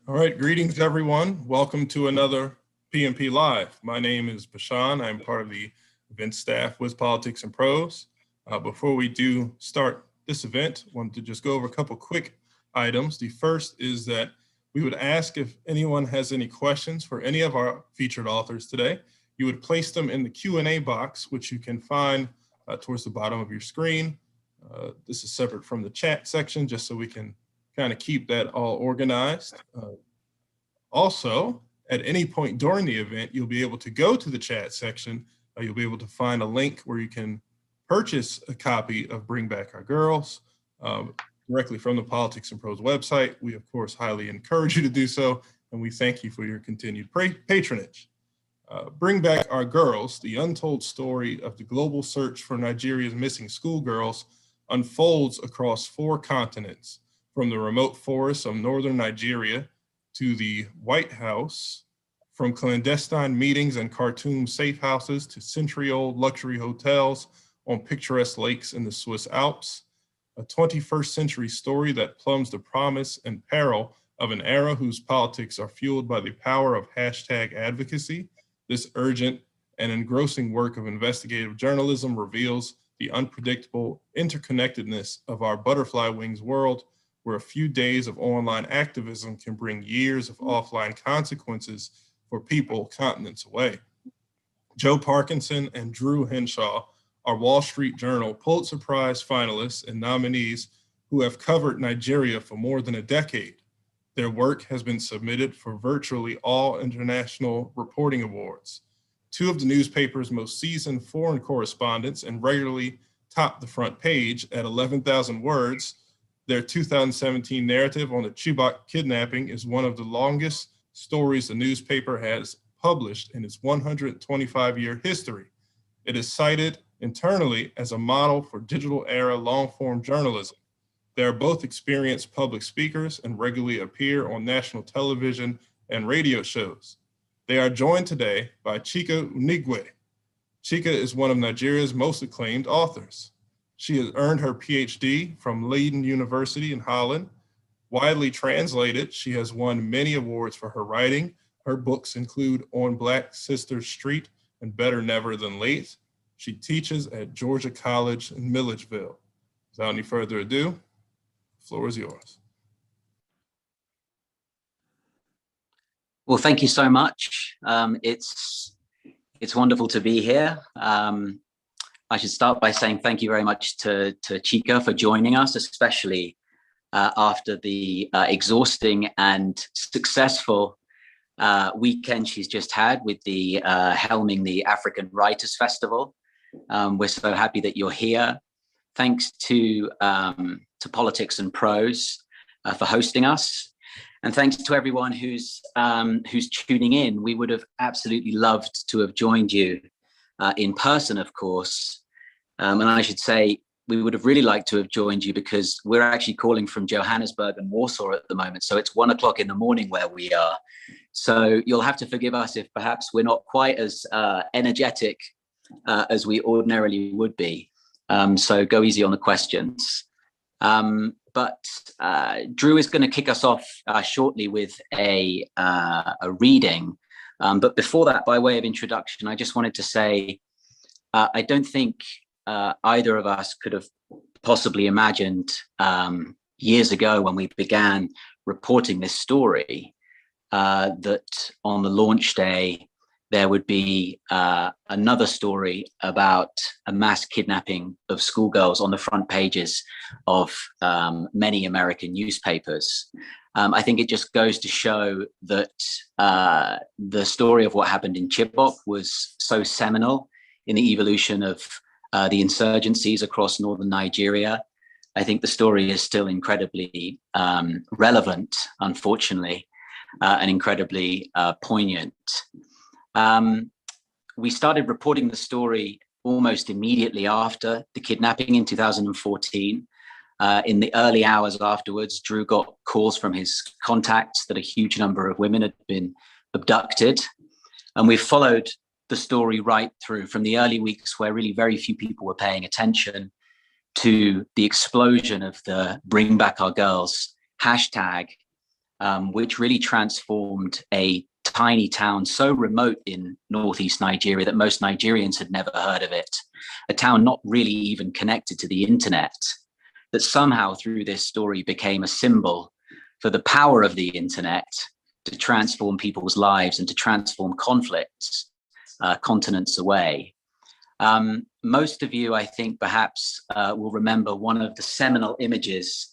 All right, greetings everyone. Welcome to another PMP Live. My name is Bashan. I'm part of the event staff with Politics and Prose. Before we do start this event, I wanted to just go over a couple quick items. The first is that we would ask if anyone has any questions for any of our featured authors today. You would place them in the Q&A box, which you can find towards the bottom of your screen. This is separate from the chat section, just so we can kind of keep that all organized. Also, at any point during the event, you'll be able to go to the chat section. You'll be able to find a link where you can purchase a copy of Bring Back Our Girls directly from the Politics and Prose website. We, of course, highly encourage you to do so, and we thank you for your continued patronage. Bring Back Our Girls, the untold story of the global search for Nigeria's missing schoolgirls, unfolds across 4 continents, from the remote forests of northern Nigeria to the White House, from clandestine meetings in Khartoum safe houses to century-old luxury hotels on picturesque lakes in the Swiss Alps, a 21st century story that plumbs the promise and peril of an era whose politics are fueled by the power of #advocacy. This urgent and engrossing work of investigative journalism reveals the unpredictable interconnectedness of our butterfly wings world, where a few days of online activism can bring years of offline consequences for people continents away. Joe Parkinson and Drew Hinshaw are Wall Street Journal Pulitzer Prize finalists and nominees who have covered Nigeria for more than a decade. Their work has been submitted for virtually all international reporting awards. 2 of the newspaper's most seasoned foreign correspondents and regularly top the front page at 11,000 words. Their 2017 narrative on the Chibok kidnapping is one of the longest stories the newspaper has published in its 125-year history. It is cited internally as a model for digital era long-form journalism. They are both experienced public speakers and regularly appear on national television and radio shows. They are joined today by Chika Unigwe. Chika is one of Nigeria's most acclaimed authors. She has earned her PhD from Leiden University in Holland. Widely translated, she has won many awards for her writing. Her books include On Black Sisters Street and Better Never Than Late. She teaches at Georgia College in Milledgeville. Without any further ado, the floor is yours. Well, thank you so much. It's wonderful to be here. I should start by saying thank you very much to Chika for joining us, especially after the exhausting and successful weekend she's just had with the helming the African Writers Festival. We're so happy that you're here. Thanks to Politics and Prose for hosting us. And thanks to everyone who's tuning in. We would have absolutely loved to have joined you in person, of course. And I should say, we would have really liked to have joined you because we're actually calling from Johannesburg and Warsaw at the moment. So it's 1 o'clock in the morning where we are. So you'll have to forgive us if perhaps we're not quite as energetic as we ordinarily would be. So go easy on the questions. But Drew is going to kick us off shortly with a reading. But before that, by way of introduction, I just wanted to say, I don't think either of us could have possibly imagined years ago when we began reporting this story that on the launch day, there would be another story about a mass kidnapping of schoolgirls on the front pages of many American newspapers. I think it just goes to show that the story of what happened in Chibok was so seminal in the evolution of the insurgencies across northern Nigeria. I think the story is still incredibly relevant, unfortunately, and incredibly poignant. We started reporting the story almost immediately after the kidnapping in 2014. In the early hours afterwards, Drew got calls from his contacts that a huge number of women had been abducted. And we followed the story right through from the early weeks where really very few people were paying attention to the explosion of the Bring Back Our Girls hashtag, which really transformed a tiny town so remote in northeast Nigeria that most Nigerians had never heard of it, a town not really even connected to the internet, that somehow through this story became a symbol for the power of the internet to transform people's lives and to transform conflicts continents away. Most of you, I think, perhaps will remember one of the seminal images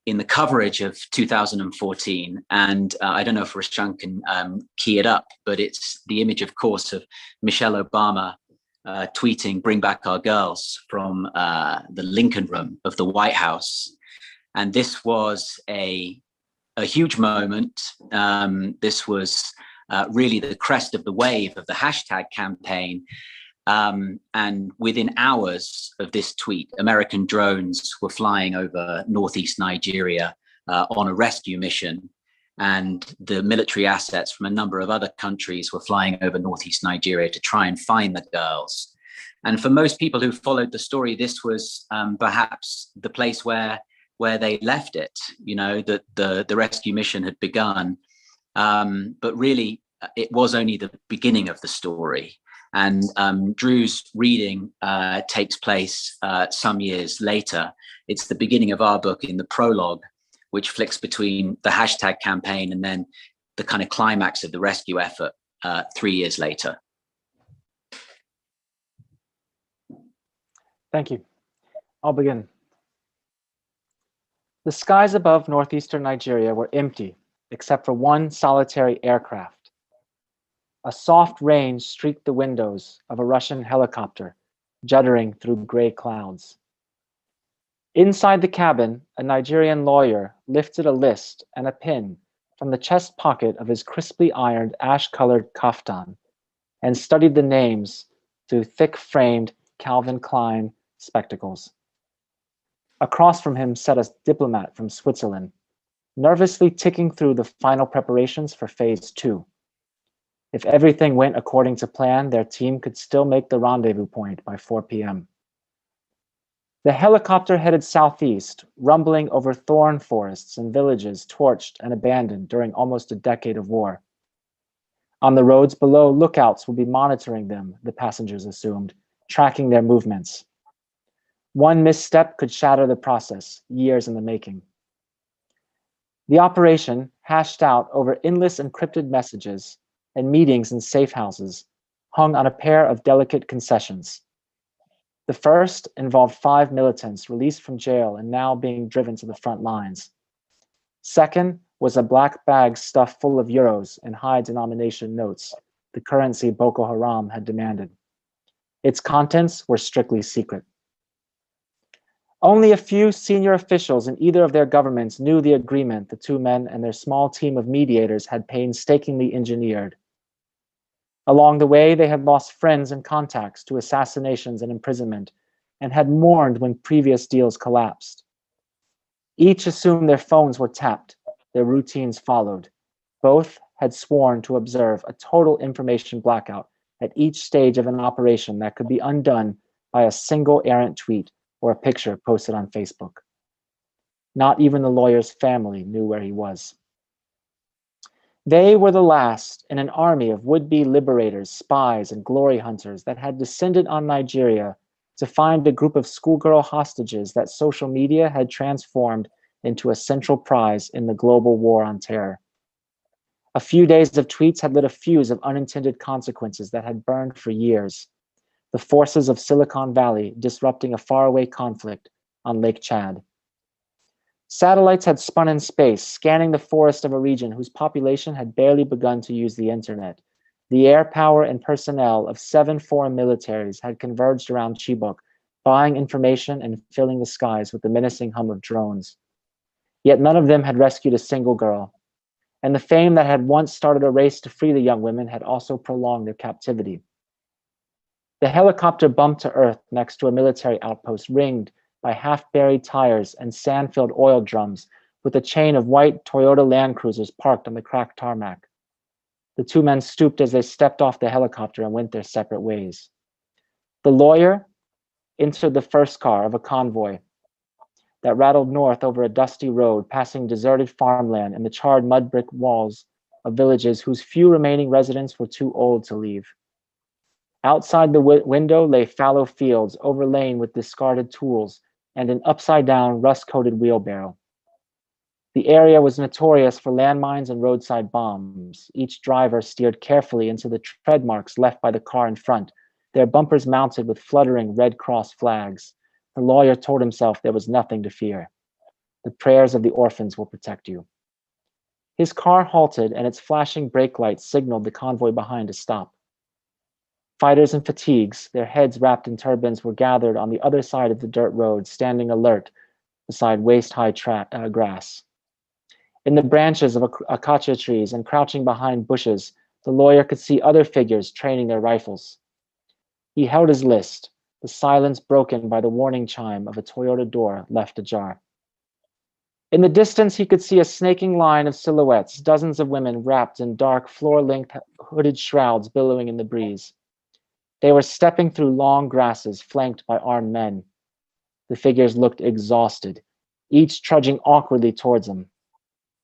in the coverage of 2014. And I don't know if Rashan can key it up, but it's the image, of course, of Michelle Obama tweeting "Bring Back Our Girls" from the Lincoln Room of the White House. And this was a huge moment. This was really the crest of the wave of the hashtag campaign. And within hours of this tweet, American drones were flying over northeast Nigeria on a rescue mission. And the military assets from a number of other countries were flying over northeast Nigeria to try and find the girls. And for most people who followed the story, this was perhaps the place where they left it, you know, that the rescue mission had begun. But really, it was only the beginning of the story. And Drew's reading takes place some years later. It's the beginning of our book in the prologue, which flicks between the hashtag campaign and then the kind of climax of the rescue effort 3 years later. Thank you. I'll begin. The skies above northeastern Nigeria were empty, except for one solitary aircraft. A soft rain streaked the windows of a Russian helicopter, juddering through gray clouds. Inside the cabin, a Nigerian lawyer lifted a list and a pen from the chest pocket of his crisply ironed ash-colored kaftan and studied the names through thick-framed Calvin Klein spectacles. Across from him sat a diplomat from Switzerland, nervously ticking through the final preparations for phase 2. If everything went according to plan, their team could still make the rendezvous point by 4 p.m. The helicopter headed southeast, rumbling over thorn forests and villages torched and abandoned during almost a decade of war. On the roads below, lookouts would be monitoring them, the passengers assumed, tracking their movements. One misstep could shatter the process, years in the making. The operation, hashed out over endless encrypted messages and meetings in safe houses, hung on a pair of delicate concessions. The first involved 5 militants released from jail and now being driven to the front lines. Second was a black bag stuffed full of euros and high-denomination notes, the currency Boko Haram had demanded. Its contents were strictly secret. Only a few senior officials in either of their governments knew the agreement the two men and their small team of mediators had painstakingly engineered. Along the way, they had lost friends and contacts to assassinations and imprisonment, and had mourned when previous deals collapsed. Each assumed their phones were tapped, their routines followed. Both had sworn to observe a total information blackout at each stage of an operation that could be undone by a single errant tweet or a picture posted on Facebook. Not even the lawyer's family knew where he was. They were the last in an army of would-be liberators, spies, and glory hunters that had descended on Nigeria to find a group of schoolgirl hostages that social media had transformed into a central prize in the global war on terror. A few days of tweets had lit a fuse of unintended consequences that had burned for years. The forces of Silicon Valley disrupting a faraway conflict on Lake Chad. Satellites had spun in space, scanning the forest of a region whose population had barely begun to use the internet. The air power and personnel of 7 foreign militaries had converged around Chibok, buying information and filling the skies with the menacing hum of drones. Yet none of them had rescued a single girl. And the fame that had once started a race to free the young women had also prolonged their captivity. The helicopter bumped to earth next to a military outpost ringed by half-buried tires and sand-filled oil drums, with a chain of white Toyota Land Cruisers parked on the cracked tarmac. The two men stooped as they stepped off the helicopter and went their separate ways. The lawyer entered the first car of a convoy that rattled north over a dusty road, passing deserted farmland and the charred mud brick walls of villages whose few remaining residents were too old to leave. Outside the window lay fallow fields overlain with discarded tools and an upside-down, rust-coated wheelbarrow. The area was notorious for landmines and roadside bombs. Each driver steered carefully into the tread marks left by the car in front, their bumpers mounted with fluttering Red Cross flags. The lawyer told himself there was nothing to fear. The prayers of the orphans will protect you. His car halted, and its flashing brake lights signaled the convoy behind to stop. Fighters in fatigues, their heads wrapped in turbans, were gathered on the other side of the dirt road, standing alert beside waist-high grass. In the branches of acacia trees and crouching behind bushes, the lawyer could see other figures training their rifles. He held his list, the silence broken by the warning chime of a Toyota door left ajar. In the distance, he could see a snaking line of silhouettes, dozens of women wrapped in dark, floor-length hooded shrouds billowing in the breeze. They were stepping through long grasses flanked by armed men. The figures looked exhausted, each trudging awkwardly towards him.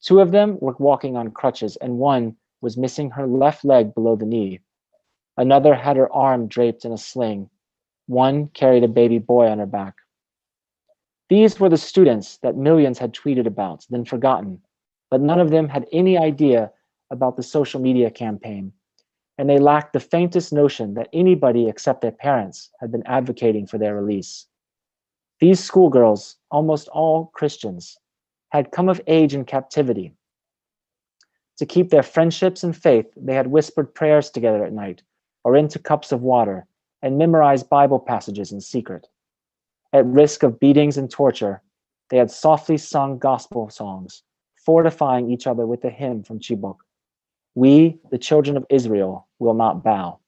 Two of them were walking on crutches, and one was missing her left leg below the knee. Another had her arm draped in a sling. One carried a baby boy on her back. These were the students that millions had tweeted about, then forgotten, but none of them had any idea about the social media campaign, and they lacked the faintest notion that anybody except their parents had been advocating for their release. These schoolgirls, almost all Christians, had come of age in captivity. To keep their friendships and faith, they had whispered prayers together at night, or into cups of water, and memorized Bible passages in secret. At risk of beatings and torture, they had softly sung gospel songs, fortifying each other with a hymn from Chibok. We, the children of Israel, will not bow.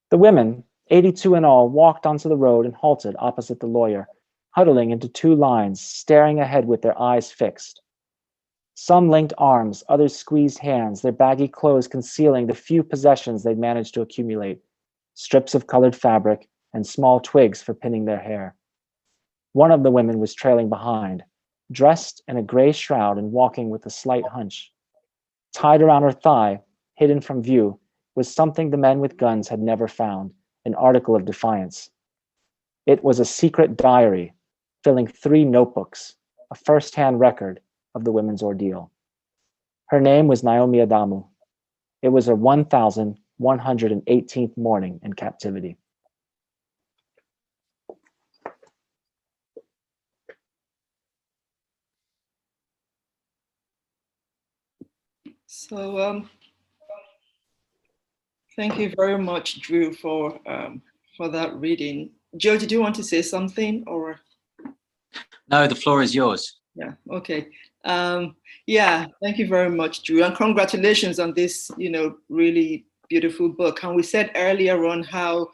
The women, 82 in all, walked onto the road and halted opposite the lawyer, huddling into two lines, staring ahead with their eyes fixed. Some linked arms, others squeezed hands, their baggy clothes concealing the few possessions they'd managed to accumulate, strips of colored fabric and small twigs for pinning their hair. One of the women was trailing behind, dressed in a gray shroud and walking with a slight hunch. Tied around her thigh, hidden from view, was something the men with guns had never found, an article of defiance. It was a secret diary, filling 3 notebooks, a first-hand record of the women's ordeal. Her name was Naomi Adamu. It was her 1,118th morning in captivity. So thank you very much, Drew, for that reading. Joe, did you want to say something, or? No, the floor is yours. Yeah, okay. Yeah, thank you very much, Drew, and congratulations on this, really beautiful book. And we said earlier on how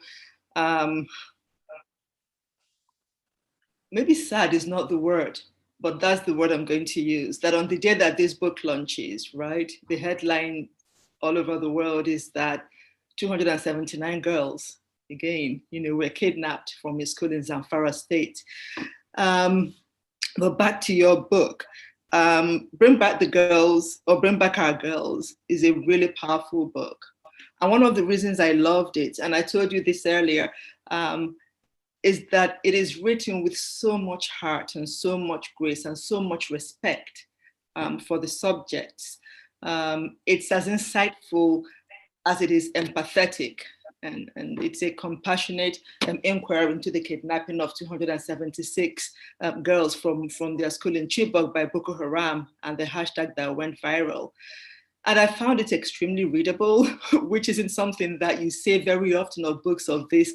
maybe sad is not the word, but that's the word I'm going to use, that on the day that this book launches, right, the headline all over the world is that 279 girls, again, were kidnapped from a school in Zamfara State. But back to your book, Bring Back the Girls, or Bring Back Our Girls, is a really powerful book. And one of the reasons I loved it, and I told you this earlier, is that it is written with so much heart and so much grace and so much respect for the subjects. It's as insightful as it is empathetic, and it's a compassionate inquiry into the kidnapping of 276 girls from their school in Chibok by Boko Haram and the hashtag that went viral. And I found it extremely readable, which isn't something that you say very often of books of this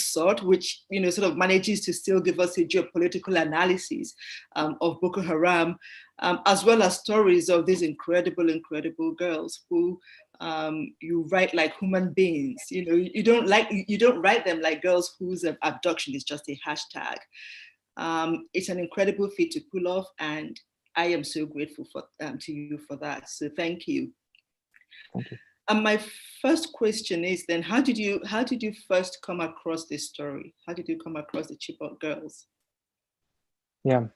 sort, which sort of manages to still give us a geopolitical analysis of Boko Haram, as well as stories of these incredible girls who You write like human beings. You don't write them like girls whose abduction is just a hashtag. It's an incredible feat to pull off, and I am so grateful to you for that. So thank you. Thank you. And my first question is then, how did you first come across this story? How did you come across the Chibok girls? Yeah,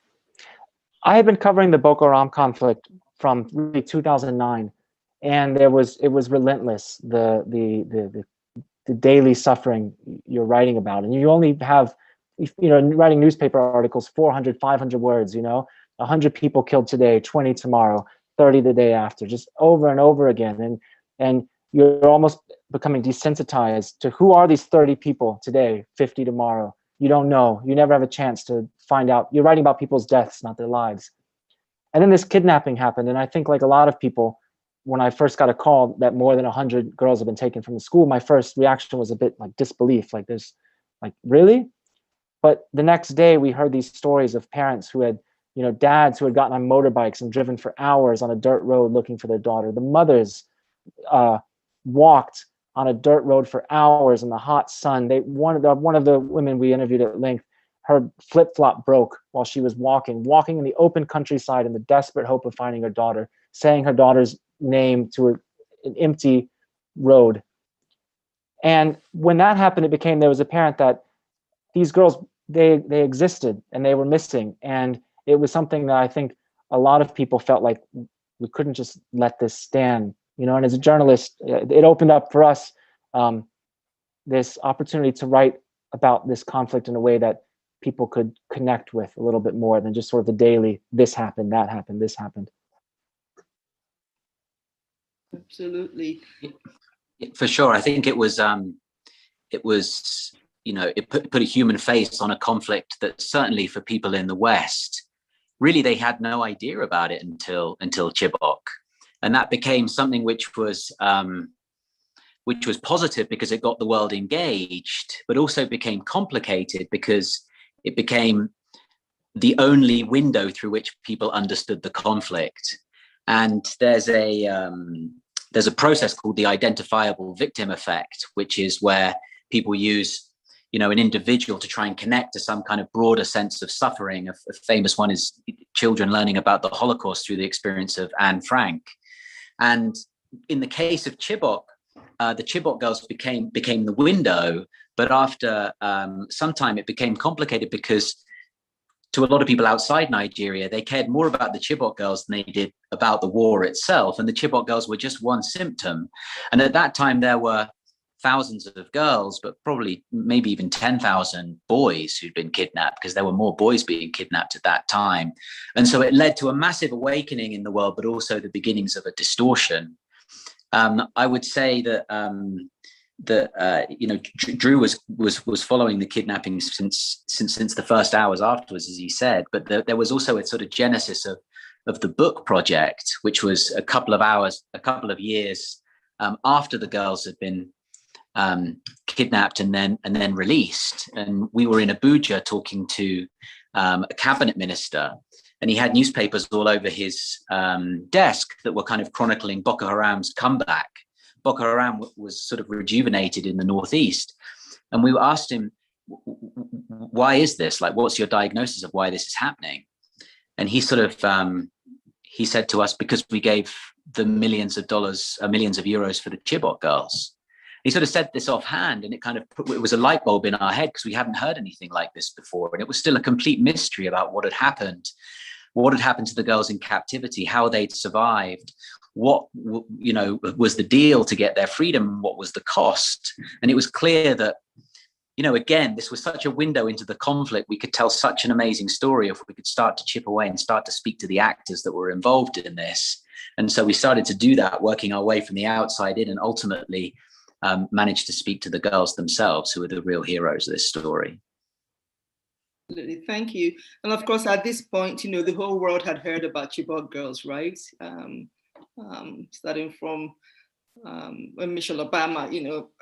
I had been covering the Boko Haram conflict from really 2009, and it was relentless, the daily suffering you're writing about, and you only have, writing newspaper articles, 400, 500 words, 100 people killed today, 20 tomorrow, 30 the day after, just over and over again, and you're almost becoming desensitized to who are these 30 people today, 50 tomorrow. You don't know. You never have a chance to find out. You're writing about people's deaths, not their lives. And then this kidnapping happened. And I think, like a lot of people, when I first got a call that more than 100 girls have been taken from the school, my first reaction was a bit like disbelief. Like, really? But the next day we heard these stories of parents who had, dads who had gotten on motorbikes and driven for hours on a dirt road looking for their daughter. The mothers walked on a dirt road for hours in the hot sun. One of the women we interviewed at length, her flip-flop broke while she was walking in the open countryside in the desperate hope of finding her daughter, saying her daughter's name to an empty road. And when that happened, there was apparent that these girls, they existed and they were missing. And it was something that I think a lot of people felt like we couldn't just let this stand. And as a journalist, it opened up for us this opportunity to write about this conflict in a way that people could connect with a little bit more than just sort of the daily, this happened, that happened, this happened. Absolutely. For sure. I think it was, it put a human face on a conflict that certainly for people in the West, really they had no idea about it until Chibok. And that became something which was positive because it got the world engaged, but also became complicated because it became the only window through which people understood the conflict. And there's a process called the identifiable victim effect, which is where people use, an individual to try and connect to some kind of broader sense of suffering. A famous one is children learning about the Holocaust through the experience of Anne Frank. And in the case of Chibok, the Chibok girls became the window, but after some time it became complicated because to a lot of people outside Nigeria, they cared more about the Chibok girls than they did about the war itself. And the Chibok girls were just one symptom. And at that time, there were thousands of girls, but probably maybe even 10,000 boys who'd been kidnapped, because there were more boys being kidnapped at that time. And so it led to a massive awakening in the world, but also the beginnings of a distortion. I would say that Drew was following the kidnapping since the first hours afterwards, as he said. But there was also a sort of genesis of the book project, which was a couple of years after the girls had been kidnapped and then released. And we were in Abuja talking to a cabinet minister, and he had newspapers all over his desk that were kind of chronicling Boko Haram's comeback. Boko Haram was sort of rejuvenated in the Northeast. And we asked him, why is this? Like, what's your diagnosis of why this is happening? And he sort of, he said to us, because we gave the millions of euros for the Chibok girls. He sort of said this offhand, and it was a light bulb in our head because we hadn't heard anything like this before. And it was still a complete mystery about what had happened to the girls in captivity, how they'd survived, what was the deal to get their freedom, what was the cost. And it was clear that, again, this was such a window into the conflict. We could tell such an amazing story if we could start to chip away and start to speak to the actors that were involved in this. And so we started to do that, working our way from the outside in, and ultimately managed to speak to the girls themselves, who are the real heroes of this story. Absolutely, thank you. And of course, at this point, the whole world had heard about Chibok girls, right? Starting from when Michelle Obama,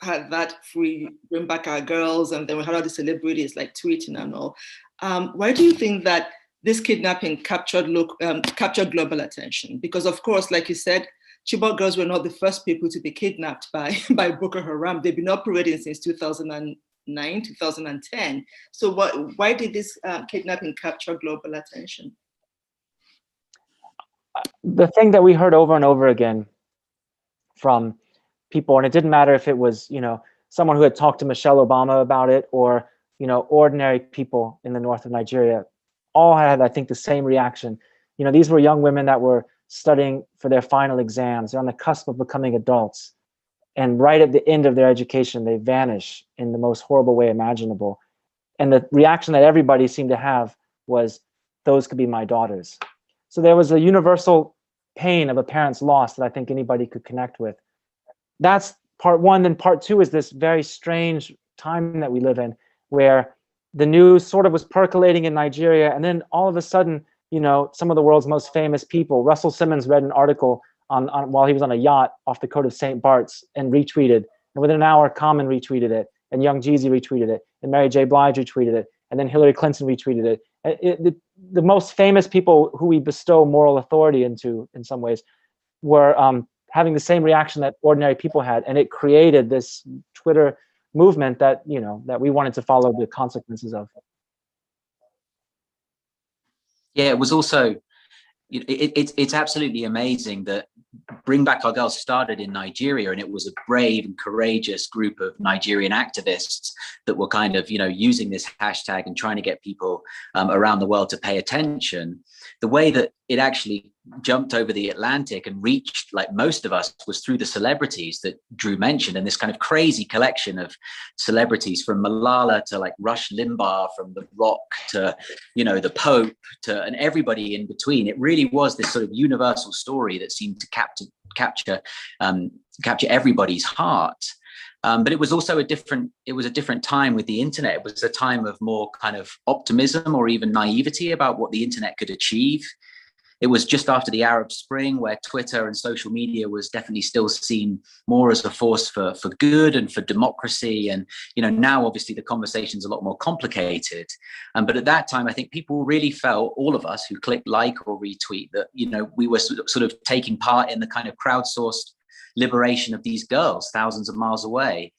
had that free bring back our girls, and then we had all the celebrities like tweeting and all. Why do you think that this kidnapping captured global attention? Because of course, like you said, Chibok girls were not the first people to be kidnapped by Boko Haram. They've been operating since 2009, 2010. So why did this kidnapping capture global attention? The thing that we heard over and over again from people, and it didn't matter if it was, someone who had talked to Michelle Obama about it, or, ordinary people in the north of Nigeria, all had, I think, the same reaction. These were young women that were studying for their final exams. They're on the cusp of becoming adults. And right at the end of their education, they vanish in the most horrible way imaginable. And the reaction that everybody seemed to have was, those could be my daughters. So there was a universal pain of a parent's loss that I think anybody could connect with. That's part one. Then part two is this very strange time that we live in, where the news sort of was percolating in Nigeria, and then all of a sudden, some of the world's most famous people. Russell Simmons read an article on while he was on a yacht off the coast of St. Bart's and retweeted. And within an hour, Common retweeted it, and Young Jeezy retweeted it, and Mary J. Blige retweeted it, and then Hillary Clinton retweeted it. The most famous people who we bestow moral authority into, in some ways, were having the same reaction that ordinary people had, and it created this Twitter movement that that we wanted to follow the consequences of. Yeah, it was also, it's absolutely amazing that Bring Back Our Girls started in Nigeria, and it was a brave and courageous group of Nigerian activists that were kind of, using this hashtag and trying to get people around the world to pay attention. The way that it actually jumped over the Atlantic and reached, like most of us, was through the celebrities that Drew mentioned, and this kind of crazy collection of celebrities, from Malala to like Rush Limbaugh, from The Rock to, the Pope and everybody in between. It really was this sort of universal story that seemed to capture everybody's heart. But it was also a different time with the internet. It was a time of more kind of optimism or even naivety about what the internet could achieve. It was just after the Arab Spring, where Twitter and social media was definitely still seen more as a force for good and for democracy. And, now obviously the conversation's a lot more complicated. But at that time, I think people really felt, all of us who clicked like or retweet, that, we were sort of taking part in the kind of crowdsourced liberation of these girls thousands of miles away.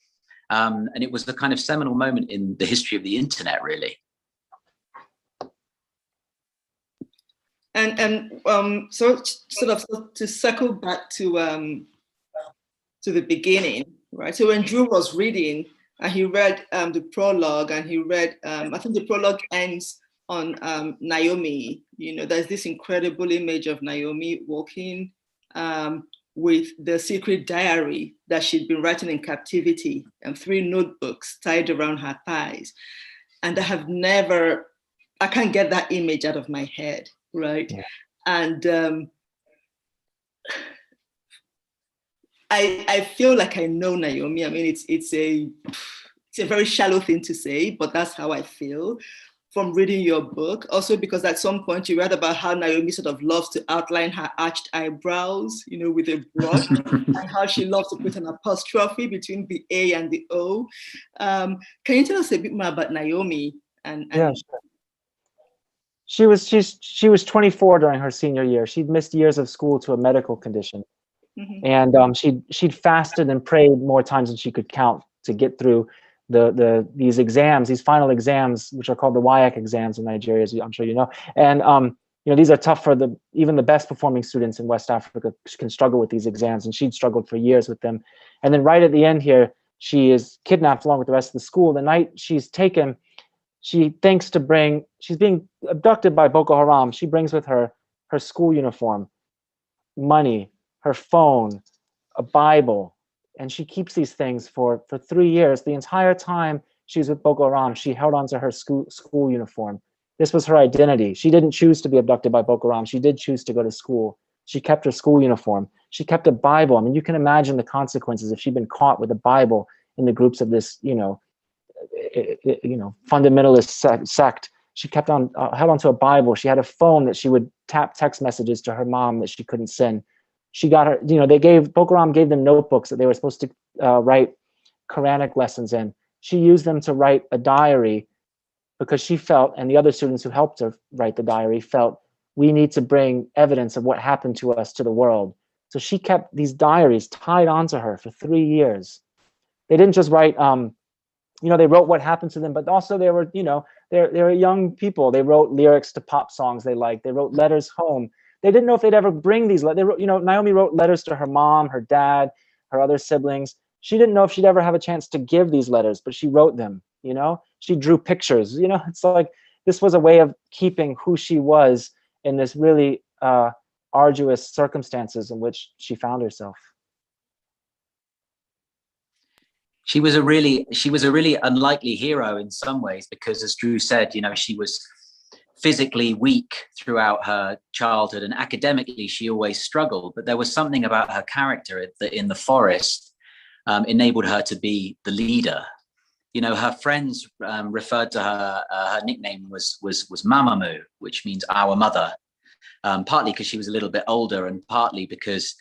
And it was the kind of seminal moment in the history of the internet, really. So sort of to circle back to the beginning, right? So when Drew was reading, and he read the prologue, and he read, I think the prologue ends on Naomi. There's this incredible image of Naomi walking with the secret diary that she'd been writing in captivity, and 3 notebooks tied around her thighs. And I can't get that image out of my head. Right. Yeah. And I feel like I know Naomi. I mean, it's a very shallow thing to say, but that's how I feel from reading your book. Also, because at some point you read about how Naomi sort of loves to outline her arched eyebrows, with a brush, and how she loves to put an apostrophe between the A and the O. Can you tell us a bit more about Naomi? Yeah, sure. She was 24 during her senior year. She'd missed years of school to a medical condition. Mm-hmm. And she'd fasted and prayed more times than she could count to get through these exams, these final exams, which are called the WIAC exams in Nigeria, as I'm sure you know. And these are tough for even the best performing students in West Africa can struggle with these exams, and she'd struggled for years with them. And then right at the end here, she is kidnapped along with the rest of the school. The night she's taken, she's being abducted by Boko Haram. She brings with her school uniform, money, her phone, a Bible, and she keeps these things for 3 years. The entire time she's with Boko Haram, she held onto her school uniform. This was her identity. She didn't choose to be abducted by Boko Haram. She did choose to go to school. She kept her school uniform. She kept a Bible. I mean, you can imagine the consequences if she'd been caught with a Bible in the groups of this, fundamentalist sect. She kept on held onto a Bible. She had a phone that she would tap text messages to her mom that she couldn't send. She got her, Boko Haram gave them notebooks that they were supposed to write Quranic lessons in. She used them to write a diary because she felt, and the other students who helped her write the diary felt, we need to bring evidence of what happened to us to the world. So she kept these diaries tied onto her for 3 years. They didn't just write, they wrote what happened to them, but also they were, they were young people. They wrote lyrics to pop songs they liked. They wrote letters home. They didn't know if they'd ever bring these letters. They wrote, Naomi wrote letters to her mom, her dad, her other siblings. She didn't know if she'd ever have a chance to give these letters, but she wrote them, She drew pictures, It's like this was a way of keeping who she was in this really arduous circumstances in which she found herself. She was a really unlikely hero in some ways, because as Drew said, she was physically weak throughout her childhood, and academically she always struggled, but there was something about her character that in the forest enabled her to be the leader. Her friends referred to her, her nickname was Mamamoo, which means our mother, partly because she was a little bit older, and partly because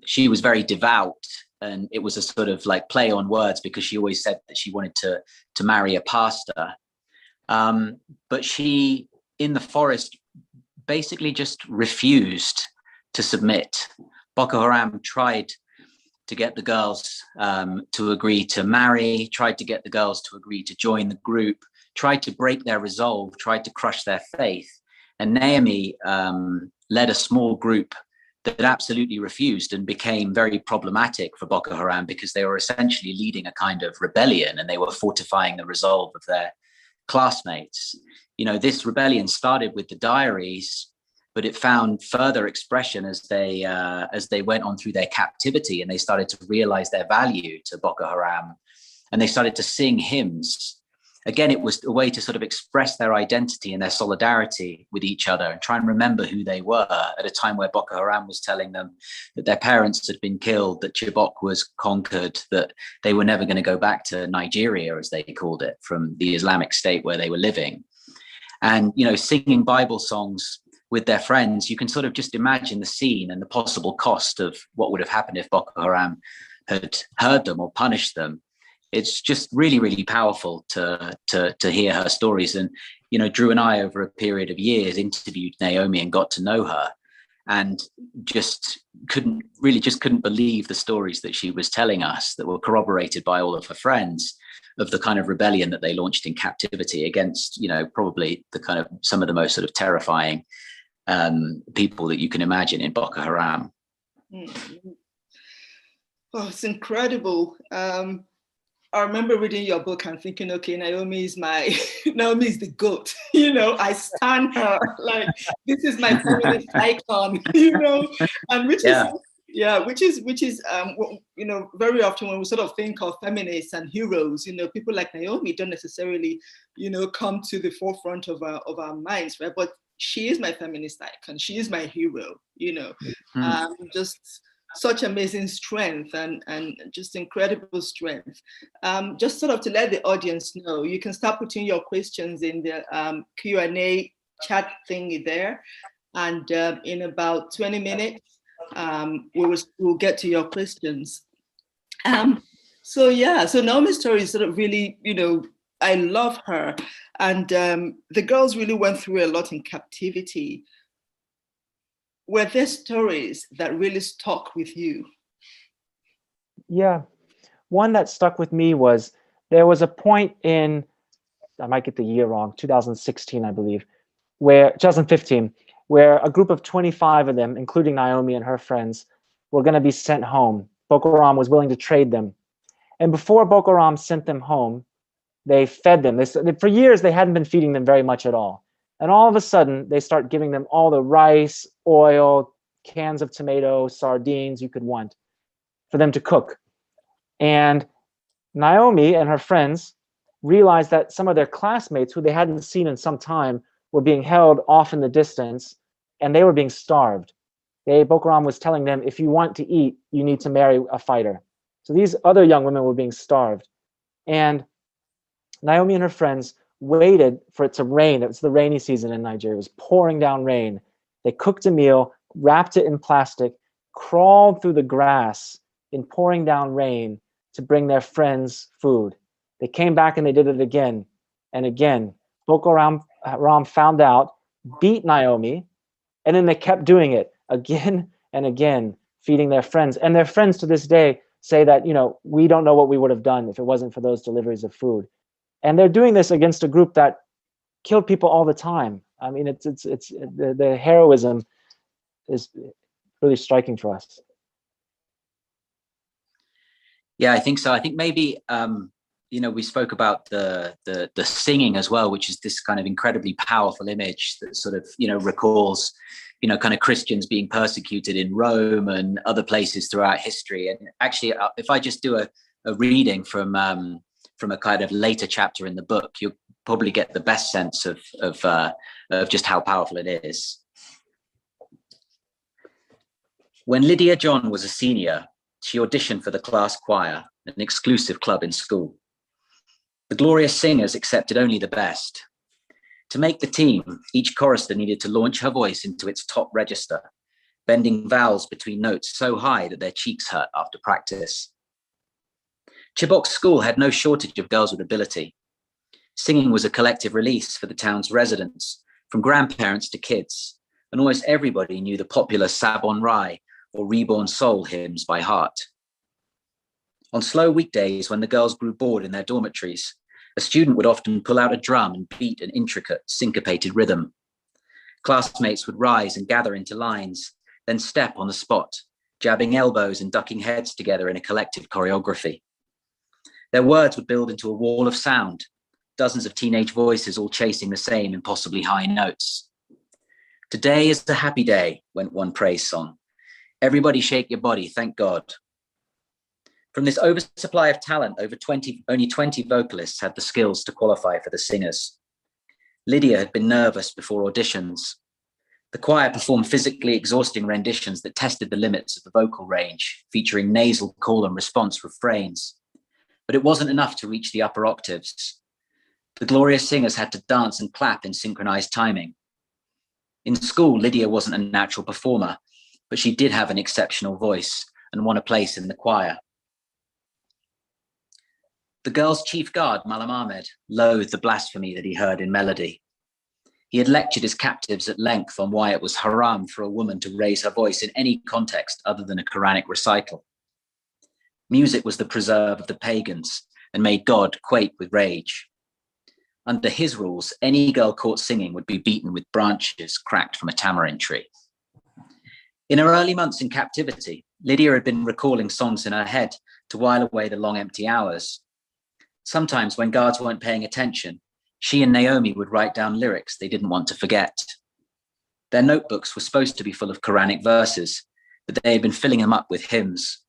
she was very devout. And it was a sort of like play on words, because she always said that she wanted to marry a pastor. But she, in the forest, basically just refused to submit. Boko Haram tried to get the girls to agree to marry, tried to get the girls to agree to join the group, tried to break their resolve, tried to crush their faith. And Naomi led a small group that absolutely refused, and became very problematic for Boko Haram, because they were essentially leading a kind of rebellion, and they were fortifying the resolve of their classmates. This rebellion started with the diaries, but it found further expression as they went on through their captivity, and they started to realize their value to Boko Haram, and they started to sing hymns. Again, it was a way to sort of express their identity and their solidarity with each other, and try and remember who they were at a time where Boko Haram was telling them that their parents had been killed, that Chibok was conquered, that they were never going to go back to Nigeria, as they called it, from the Islamic State where they were living. And, singing Bible songs with their friends, you can sort of just imagine the scene and the possible cost of what would have happened if Boko Haram had heard them or punished them. It's just really, really powerful to hear her stories. And, Drew and I, over a period of years, interviewed Naomi and got to know her, and just couldn't believe the stories that she was telling us, that were corroborated by all of her friends, of the kind of rebellion that they launched in captivity against, probably the kind of some of the most sort of terrifying people that you can imagine in Boko Haram. Mm-hmm. Oh, it's incredible. I remember reading your book and thinking, okay, Naomi is the GOAT. I stand her, like, this is my feminist icon, and which is very often when we sort of think of feminists and heroes, people like Naomi don't necessarily, come to the forefront of our minds, right? But she is my feminist icon. She is my hero, just such amazing strength and just incredible strength. Just sort of to let the audience know, you can start putting your questions in the Q&A chat thingy there. And in about 20 minutes, we'll get to your questions. So Naomi's story is sort of really, I love her. And the girls really went through a lot in captivity. Were there stories that really stuck with you? Yeah. One that stuck with me was, there was a point in, I might get the year wrong, 2016, I believe, 2015, where a group of 25 of them, including Naomi and her friends, were going to be sent home. Boko Haram was willing to trade them. And before Boko Haram sent them home, they fed them. For years, they hadn't been feeding them very much at all. And all of a sudden, they start giving them all the rice, oil, cans of tomatoes, sardines you could want for them to cook. And Naomi and her friends realized that some of their classmates, who they hadn't seen in some time, were being held off in the distance, and they were being starved. Boko Haram was telling them, if you want to eat, you need to marry a fighter. So these other young women were being starved. And Naomi and her friends waited for it to rain. It was the rainy season in Nigeria. It was pouring down rain. They cooked a meal, wrapped it in plastic, crawled through the grass in pouring down rain to bring their friends food. They came back and they did it again and again. Boko Haram found out, beat Naomi, and then they kept doing it again and again feeding their friends. And their friends to this day say that, we don't know what we would have done if it wasn't for those deliveries of food. And they're doing this against a group that killed people all the time. I mean, it's the heroism is really striking for us. Yeah, I think so. I think maybe we spoke about the singing as well, which is this kind of incredibly powerful image that sort of recalls kind of Christians being persecuted in Rome and other places throughout history. And actually, if I just do a reading from a kind of later chapter in the book, you'll probably get the best sense of just how powerful it is. When Lydia John was a senior, she auditioned for the class choir, an exclusive club in school. The glorious singers accepted only the best. To make the team, each chorister needed to launch her voice into its top register, bending vowels between notes so high that their cheeks hurt after practice. Chibok school had no shortage of girls with ability. Singing was a collective release for the town's residents, from grandparents to kids, and almost everybody knew the popular Sabon Rai or Reborn Soul hymns by heart. On slow weekdays, when the girls grew bored in their dormitories, a student would often pull out a drum and beat an intricate, syncopated rhythm. Classmates would rise and gather into lines, then step on the spot, jabbing elbows and ducking heads together in a collective choreography. Their words would build into a wall of sound, dozens of teenage voices all chasing the same impossibly high notes. "Today is a happy day," went one praise song. "Everybody shake your body, thank God." From this oversupply of talent, only 20 vocalists had the skills to qualify for the singers. Lydia had been nervous before auditions. The choir performed physically exhausting renditions that tested the limits of the vocal range, featuring nasal call and response refrains. But it wasn't enough to reach the upper octaves. The glorious singers had to dance and clap in synchronized timing. In school, Lydia wasn't a natural performer, but she did have an exceptional voice and won a place in the choir. The girls' chief guard, Malam Ahmed, loathed the blasphemy that he heard in melody. He had lectured his captives at length on why it was haram for a woman to raise her voice in any context other than a Quranic recital. Music was the preserve of the pagans and made God quake with rage. Under his rules, any girl caught singing would be beaten with branches cracked from a tamarind tree. In her early months in captivity, Lydia had been recalling songs in her head to while away the long empty hours. Sometimes when guards weren't paying attention, she and Naomi would write down lyrics they didn't want to forget. Their notebooks were supposed to be full of Quranic verses, but they had been filling them up with hymns.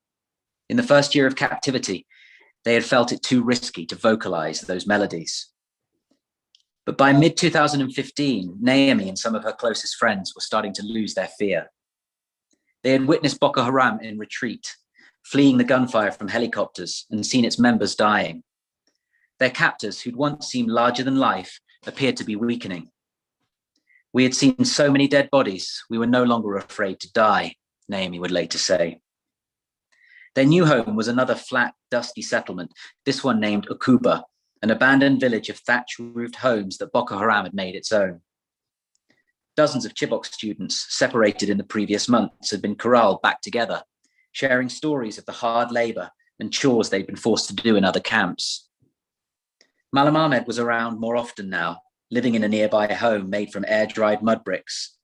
In the first year of captivity, they had felt it too risky to vocalize those melodies. But by mid-2015, Naomi and some of her closest friends were starting to lose their fear. They had witnessed Boko Haram in retreat, fleeing the gunfire from helicopters and seen its members dying. Their captors, who'd once seemed larger than life, appeared to be weakening. "We had seen so many dead bodies, we were no longer afraid to die," Naomi would later say. Their new home was another flat, dusty settlement, this one named Okuba, an abandoned village of thatch-roofed homes that Boko Haram had made its own. Dozens of Chibok students, separated in the previous months, had been corralled back together, sharing stories of the hard labor and chores they'd been forced to do in other camps. Malam Ahmed was around more often now, living in a nearby home made from air-dried mud bricks.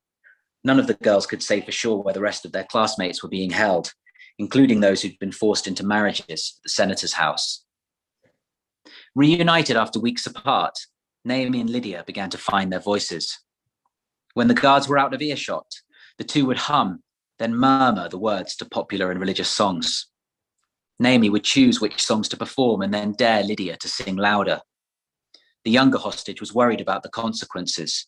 None of the girls could say for sure where the rest of their classmates were being held, including those who'd been forced into marriages at the senator's house. Reunited after weeks apart, Naomi and Lydia began to find their voices. When the guards were out of earshot, the two would hum, then murmur the words to popular and religious songs. Naomi would choose which songs to perform and then dare Lydia to sing louder. The younger hostage was worried about the consequences.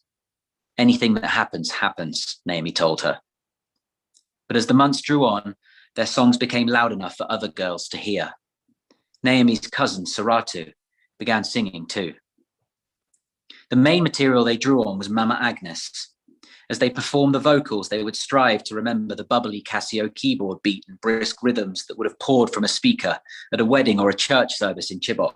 "Anything that happens, happens," Naomi told her. But as the months drew on, their songs became loud enough for other girls to hear. Naomi's cousin, Saratu, began singing too. The main material they drew on was Mama Agnes. As they performed the vocals, they would strive to remember the bubbly Casio keyboard beat and brisk rhythms that would have poured from a speaker at a wedding or a church service in Chibok.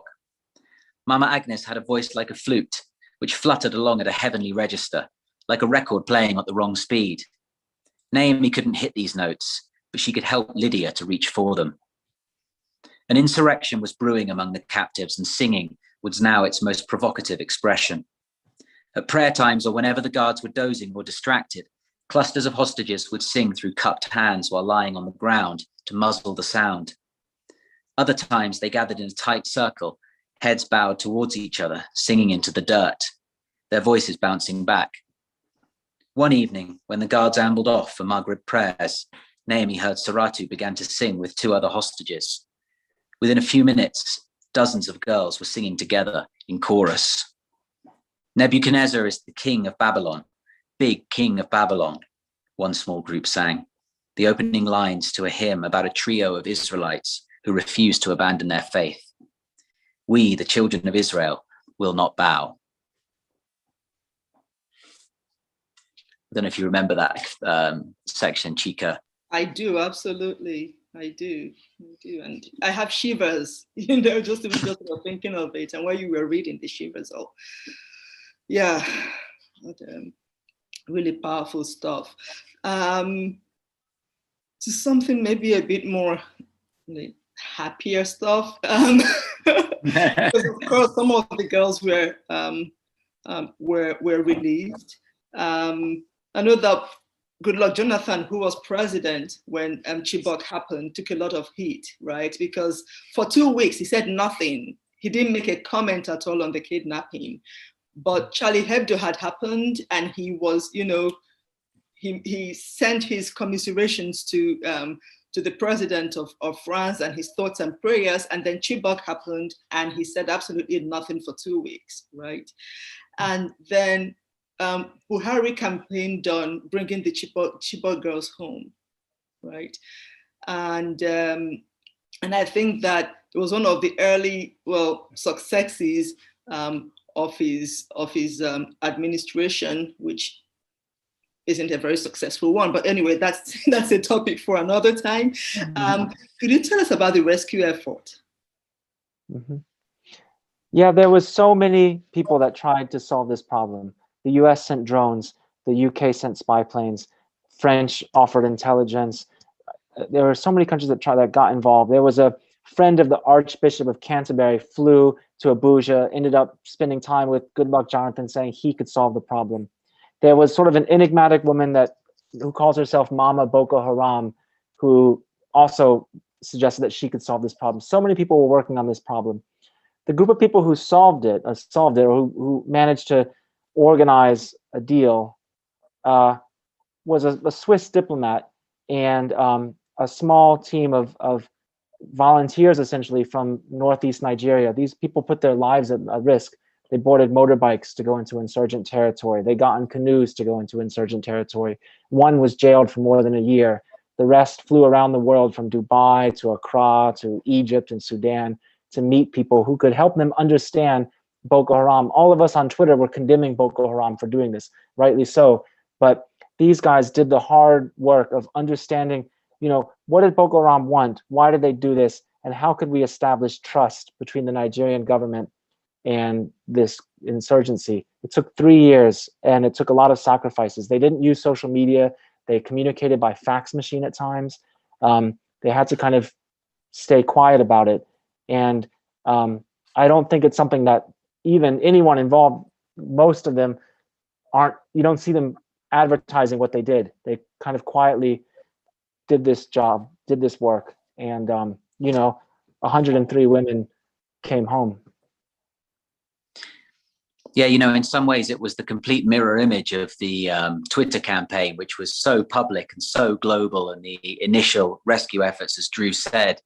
Mama Agnes had a voice like a flute, which fluttered along at a heavenly register, like a record playing at the wrong speed. Naomi couldn't hit these notes, but she could help Lydia to reach for them. An insurrection was brewing among the captives, and singing was now its most provocative expression. At prayer times, or whenever the guards were dozing or distracted, clusters of hostages would sing through cupped hands while lying on the ground to muzzle the sound. Other times, they gathered in a tight circle, heads bowed towards each other, singing into the dirt, their voices bouncing back. One evening, when the guards ambled off for Maghrib prayers, Naomi heard Saratu began to sing with 2 other hostages. Within a few minutes, dozens of girls were singing together in chorus. Nebuchadnezzar is the king of Babylon, big king of Babylon, one small group sang, the opening lines to a hymn about a trio of Israelites who refused to abandon their faith. We, the children of Israel, will not bow. I don't know if you remember that section, Chika. I do, absolutely. I do. And I have shivers, just thinking of it. And while you were reading, the shivers all. Yeah, but, really powerful stuff. To something maybe a bit more happier stuff. Because of course, some of the girls were released. I know that Goodluck Jonathan, who was president when Chibok happened, took a lot of heat, right? Because for 2 weeks, he said nothing. He didn't make a comment at all on the kidnapping. But Charlie Hebdo had happened, and he was, he sent his commiserations to the president of France and his thoughts and prayers. And then Chibok happened, and he said absolutely nothing for 2 weeks, right? And then Buhari campaign done, bringing the Chibok girls home, right? And I think that it was one of the early, successes of his administration, which isn't a very successful one. But anyway, that's a topic for another time. Could you tell us about the rescue effort? Mm-hmm. Yeah, there was so many people that tried to solve this problem. The US sent drones, the UK sent spy planes, French offered intelligence. There were so many countries that got involved. There was a friend of the Archbishop of Canterbury flew to Abuja, ended up spending time with Goodluck Jonathan, saying he could solve the problem. There was sort of an enigmatic woman who calls herself Mama Boko Haram, who also suggested that she could solve this problem. So many people were working on this problem. The group of people who solved it, or who managed to organize a deal, was a Swiss diplomat and a small team of volunteers, essentially, from northeast Nigeria. These people put their lives at risk. They boarded motorbikes to go into insurgent territory. They got on canoes to go into insurgent territory. One was jailed for more than a year. The rest flew around the world, from Dubai to Accra to Egypt and Sudan, to meet people who could help them understand Boko Haram. All of us on Twitter were condemning Boko Haram for doing this, rightly so. But these guys did the hard work of understanding, what did Boko Haram want? Why did they do this? And how could we establish trust between the Nigerian government and this insurgency? It took 3 years, and it took a lot of sacrifices. They didn't use social media. They communicated by fax machine at times. They had to kind of stay quiet about it. And I don't think it's something that even anyone involved, most of them you don't see them advertising what they did. They kind of quietly did this job, did this work. And, 103 women came home. Yeah, in some ways it was the complete mirror image of the Twitter campaign, which was so public and so global, and the initial rescue efforts, as Drew said,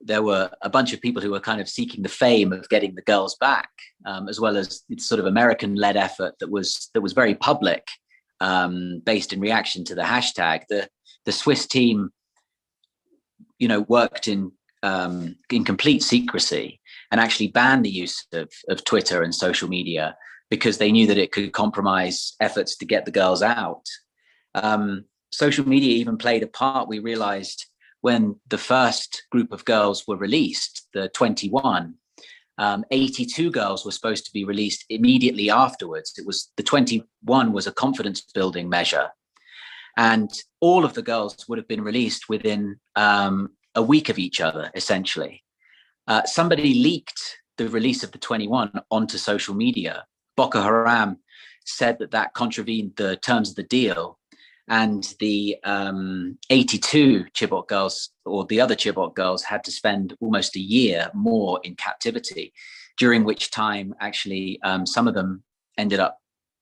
there were a bunch of people who were kind of seeking the fame of getting the girls back, as well as it's sort of American-led effort that was very public, based in reaction to the hashtag. The Swiss team, worked in complete secrecy and actually banned the use of Twitter and social media because they knew that it could compromise efforts to get the girls out. Social media even played a part, we realized, when the first group of girls were released, the 21, 82 girls were supposed to be released immediately afterwards. The 21 was a confidence building measure. And all of the girls would have been released within a week of each other, essentially. Somebody leaked the release of the 21 onto social media. Boko Haram said that contravened the terms of the deal, and the 82 Chibok girls, or the other Chibok girls, had to spend almost a year more in captivity, during which time actually some of them ended up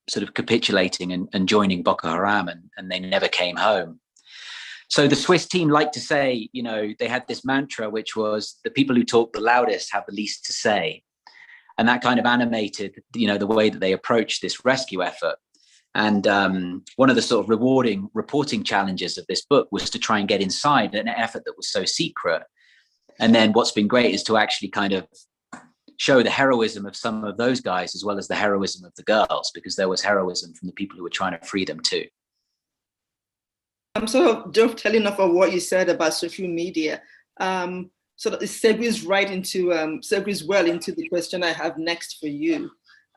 sort of capitulating and joining Boko Haram, and they never came home. So the Swiss team liked to say, you know, they had this mantra, which was the people who talk the loudest have the least to say. And that kind of animated, you know, the way that they approached this rescue effort. And one of the sort of rewarding reporting challenges of this book was to try and get inside an effort that was so secret. And then what's been great is to actually kind of show the heroism of some of those guys, as well as the heroism of the girls, because there was heroism from the people who were trying to free them too. I'm sort of dovetailing off of what you said about social media. So that it segues segues well into the question I have next for you.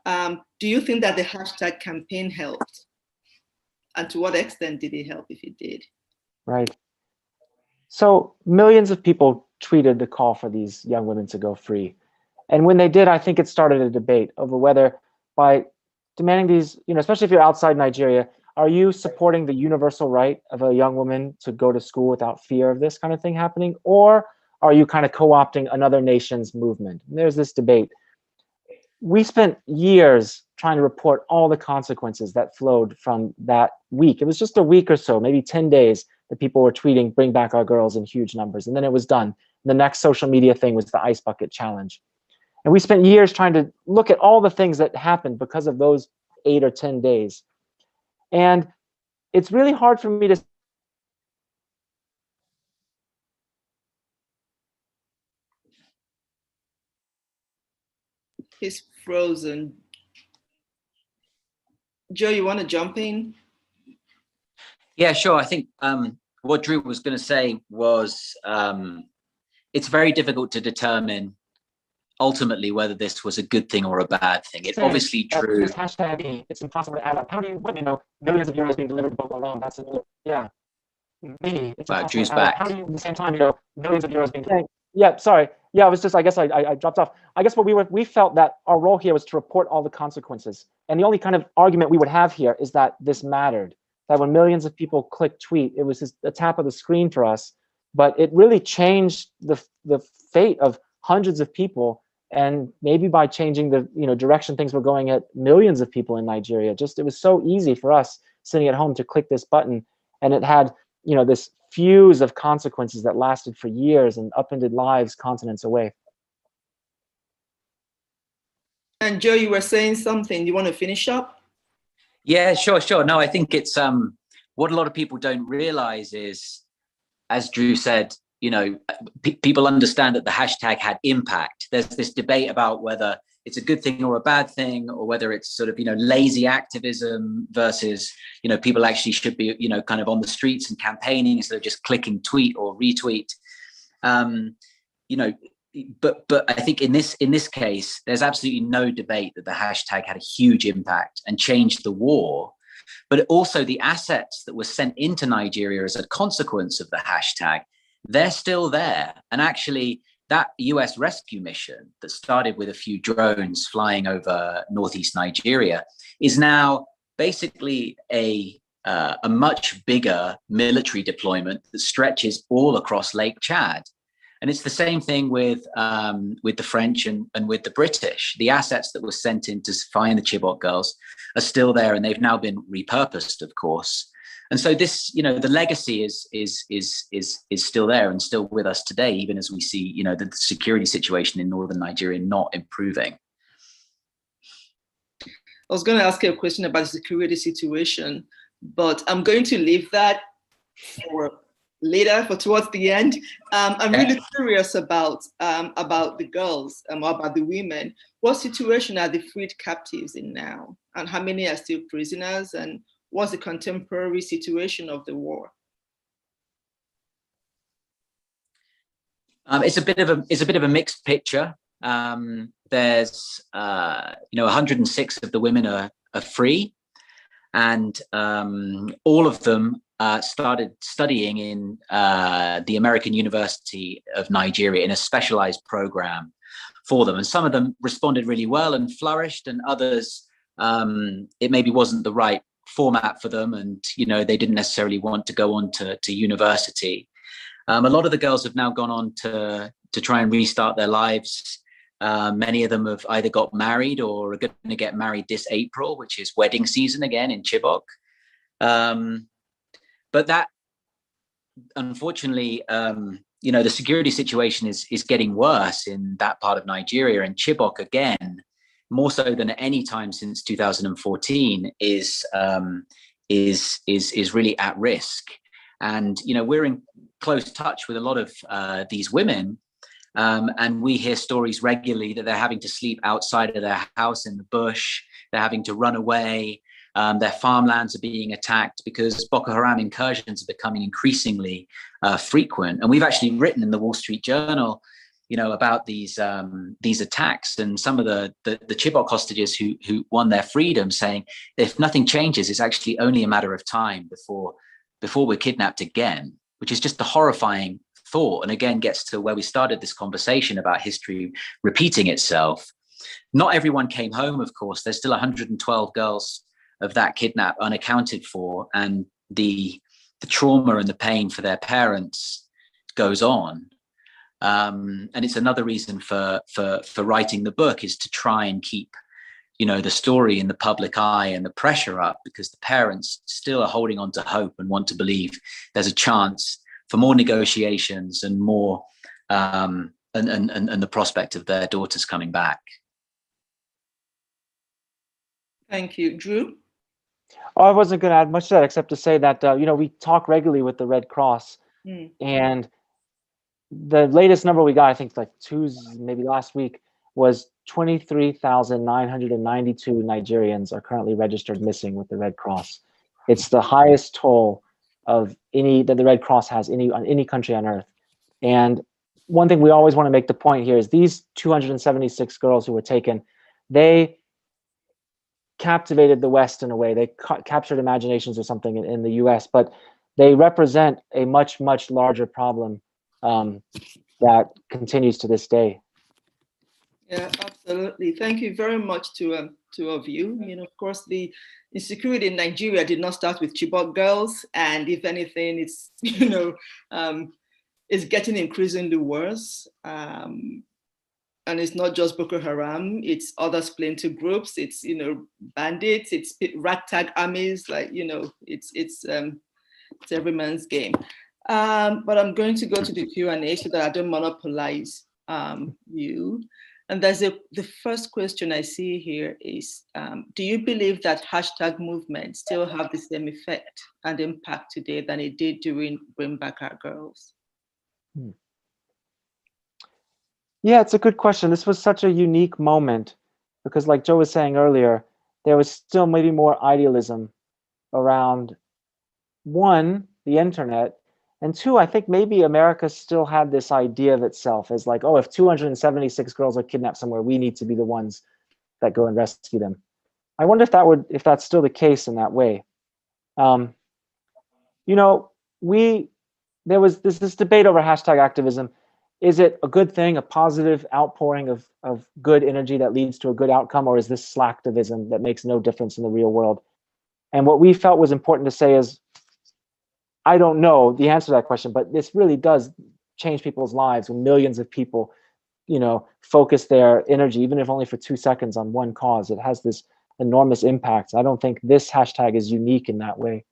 Do you think that the hashtag campaign helped? And to what extent did it help, if it did? Right. So millions of people tweeted the call for these young women to go free. And when they did, I think it started a debate over whether, by demanding these, you know, especially if you're outside Nigeria, are you supporting the universal right of a young woman to go to school without fear of this kind of thing happening? Or are you kind of co-opting another nation's movement? And there's this debate. We spent years trying to report all the consequences that flowed from that week. It was just a week or so, maybe 10 days, that people were tweeting, bring back our girls, in huge numbers. And then it was done. The next social media thing was the ice bucket challenge. And we spent years trying to look at all the things that happened because of those 8 or 10 days. And it's really hard for me to He's frozen. Joe, you want to jump in? Yeah, sure. I think what Drew was going to say was it's very difficult to determine ultimately whether this was a good thing or a bad thing. It obviously drew. This hashtag, it's impossible to add up. How do you, what, you know, millions of euros being delivered to Boko Haram? That's, yeah. Maybe it's Wow, Drew's back. How do you, at the same time, you know, millions of euros being delivered? Yeah, sorry. Yeah, I was just, I guess I dropped off. I guess what we felt that our role here was to report all the consequences. And the only kind of argument we would have here is that this mattered. That when millions of people click tweet, it was just a tap of the screen for us. But it really changed the fate of hundreds of people. And maybe by changing the direction things were going at millions of people in Nigeria. Just, it was so easy for us sitting at home to click this button. And it had, this fuse of consequences that lasted for years and upended lives continents away. And Joe, you were saying something. You want to finish up? Yeah, sure. No, I think it's what a lot of people don't realize is, as Drew said, people understand that the hashtag had impact. There's this debate about whether it's a good thing or a bad thing, or whether it's sort of, lazy activism versus, people actually should be, kind of on the streets and campaigning instead of just clicking tweet or retweet. But I think in this case, there's absolutely no debate that the hashtag had a huge impact and changed the war. But also the assets that were sent into Nigeria as a consequence of the hashtag, they're still there. And actually, that US rescue mission that started with a few drones flying over northeast Nigeria is now basically a much bigger military deployment that stretches all across Lake Chad. And it's the same thing with the French and with the British. The assets that were sent in to find the Chibok girls are still there, and they've now been repurposed, of course. And so this, the legacy is still there and still with us today, even as we see, the security situation in northern Nigeria not improving. I was going to ask you a question about the security situation, but I'm going to leave that for later, for towards the end. I'm really curious about the girls, about the women. What situation are the freed captives in now, and how many are still prisoners, and what's the contemporary situation of the war? It's a bit of a mixed picture. There's 106 of the women are free, and all of them started studying in the American University of Nigeria in a specialized program for them. And some of them responded really well and flourished, and others, it maybe wasn't the right format for them. And, they didn't necessarily want to go on to university. A lot of the girls have now gone on to try and restart their lives. Many of them have either got married or are going to get married this April, which is wedding season again in Chibok. But that, unfortunately, the security situation is getting worse in that part of Nigeria, and Chibok, again, more so than at any time since 2014, is really at risk. And we're in close touch with a lot of these women, and we hear stories regularly that they're having to sleep outside of their house in the bush. They're having to run away. Their farmlands are being attacked because Boko Haram incursions are becoming increasingly frequent. And we've actually written in the Wall Street Journal, about these attacks, and some of the Chibok hostages who won their freedom, saying if nothing changes, it's actually only a matter of time before we're kidnapped again, which is just a horrifying thought. And again, gets to where we started this conversation about history repeating itself. Not everyone came home, of course. There's still 112 girls of that kidnap unaccounted for, and the trauma and the pain for their parents goes on. And it's another reason for writing the book, is to try and keep the story in the public eye and the pressure up, because the parents still are holding on to hope and want to believe there's a chance for more negotiations and more and the prospect of their daughters coming back. Thank you. Drew? Oh, I wasn't going to add much to that, except to say that, we talk regularly with the Red Cross, and the latest number we got, I think like Tuesday, maybe last week, was 23,992 Nigerians are currently registered missing with the Red Cross. It's the highest toll of any that the Red Cross has on any country on earth. And one thing we always want to make the point here is these 276 girls who were taken, they captivated the West in a way. They captured imaginations or something in the US, but they represent a much, much larger problem that continues to this day. Yeah, absolutely. Thank you very much to of you. Of course, the insecurity in Nigeria did not start with Chibok girls, and if anything, it's it's getting increasingly worse. And it's not just Boko Haram; it's other splinter groups. It's bandits. It's ragtag armies. It's every man's game. But I'm going to go to the Q&A so that I don't monopolize you. And the first question I see here is, do you believe that hashtag movements still have the same effect and impact today than it did during Bring Back Our Girls? Yeah, it's a good question. This was such a unique moment because, like Joe was saying earlier, there was still maybe more idealism around, one, the internet, and two, I think maybe America still had this idea of itself as like, oh, if 276 girls are kidnapped somewhere, we need to be the ones that go and rescue them. I wonder if that's still the case in that way. There was this debate over hashtag activism. Is it a good thing, a positive outpouring of good energy that leads to a good outcome, or is this slacktivism that makes no difference in the real world? And what we felt was important to say is, I don't know the answer to that question, but this really does change people's lives when millions of people, focus their energy, even if only for 2 seconds, on one cause. It has this enormous impact. I don't think this hashtag is unique in that way.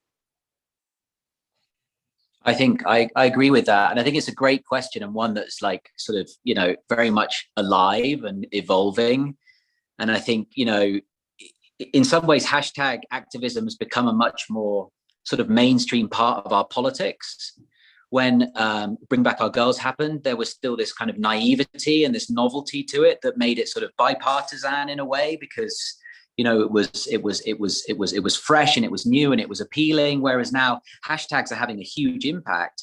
I think I agree with that. And I think it's a great question, and one that's like sort of, very much alive and evolving. And I think, in some ways, hashtag activism has become a much more sort of mainstream part of our politics. When Bring Back Our Girls happened, there was still this kind of naivety and this novelty to it that made it sort of bipartisan in a way, because it was fresh and it was new and it was appealing. Whereas now hashtags are having a huge impact,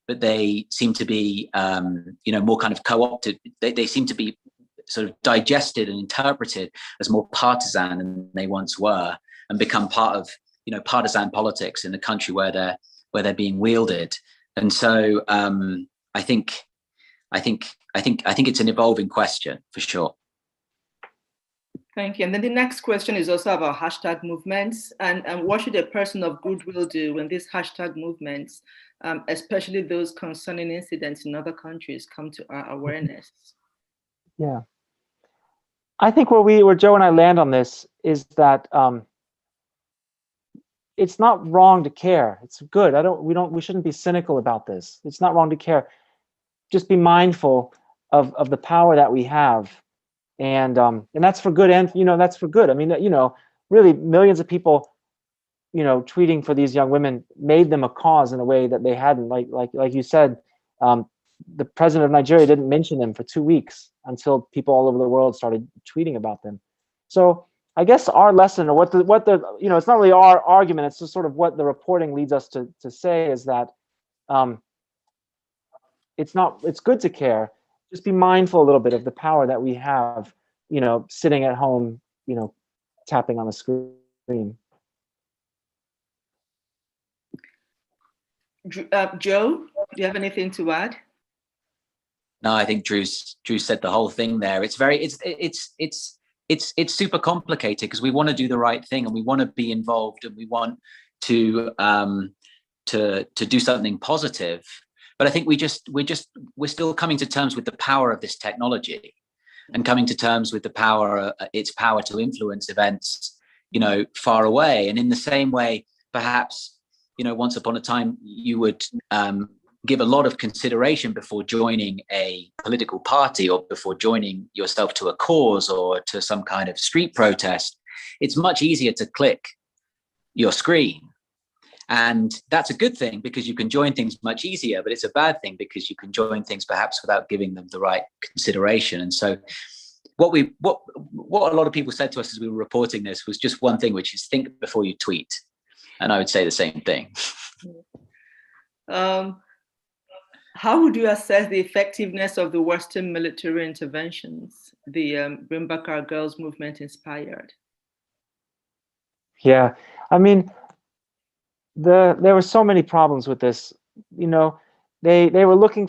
but they seem to be more kind of co-opted. They seem to be sort of digested and interpreted as more partisan than they once were, and become part of partisan politics in a country where there they're being wielded. And so I think it's an evolving question for sure. Thank you. And then the next question is also about hashtag movements, and what should a person of goodwill do when these hashtag movements, especially those concerning incidents in other countries, come to our awareness? Yeah. I think where Joe and I land on this is that it's not wrong to care. It's good. We shouldn't be cynical about this. It's not wrong to care. Just be mindful of the power that we have. And that's for good, and that's for good. I mean, really millions of people, tweeting for these young women made them a cause in a way that they hadn't. Like you said, the president of Nigeria didn't mention them for 2 weeks until people all over the world started tweeting about them. So I guess our lesson, or what the it's not really our argument. It's just sort of what the reporting leads us to say is that it's good to care. Just be mindful a little bit of the power that we have, sitting at home, tapping on a screen. Joe, do you have anything to add? No, I think Drew said the whole thing there. It's super complicated because we want to do the right thing and we want to be involved and we want to do something positive. But I think we're still coming to terms with the power of this technology and coming to terms with its power to influence events, far away. And in the same way, perhaps, once upon a time, you would give a lot of consideration before joining a political party or before joining yourself to a cause or to some kind of street protest. It's much easier to click your screen. And that's a good thing because you can join things much easier, but it's a bad thing because you can join things perhaps without giving them the right consideration. And so what a lot of people said to us as we were reporting this was just one thing, which is think before you tweet. And I would say the same thing. How would you assess the effectiveness of the Western military interventions the Bring Back Our Girls movement inspired? Yeah, I mean, there were so many problems with this. They were looking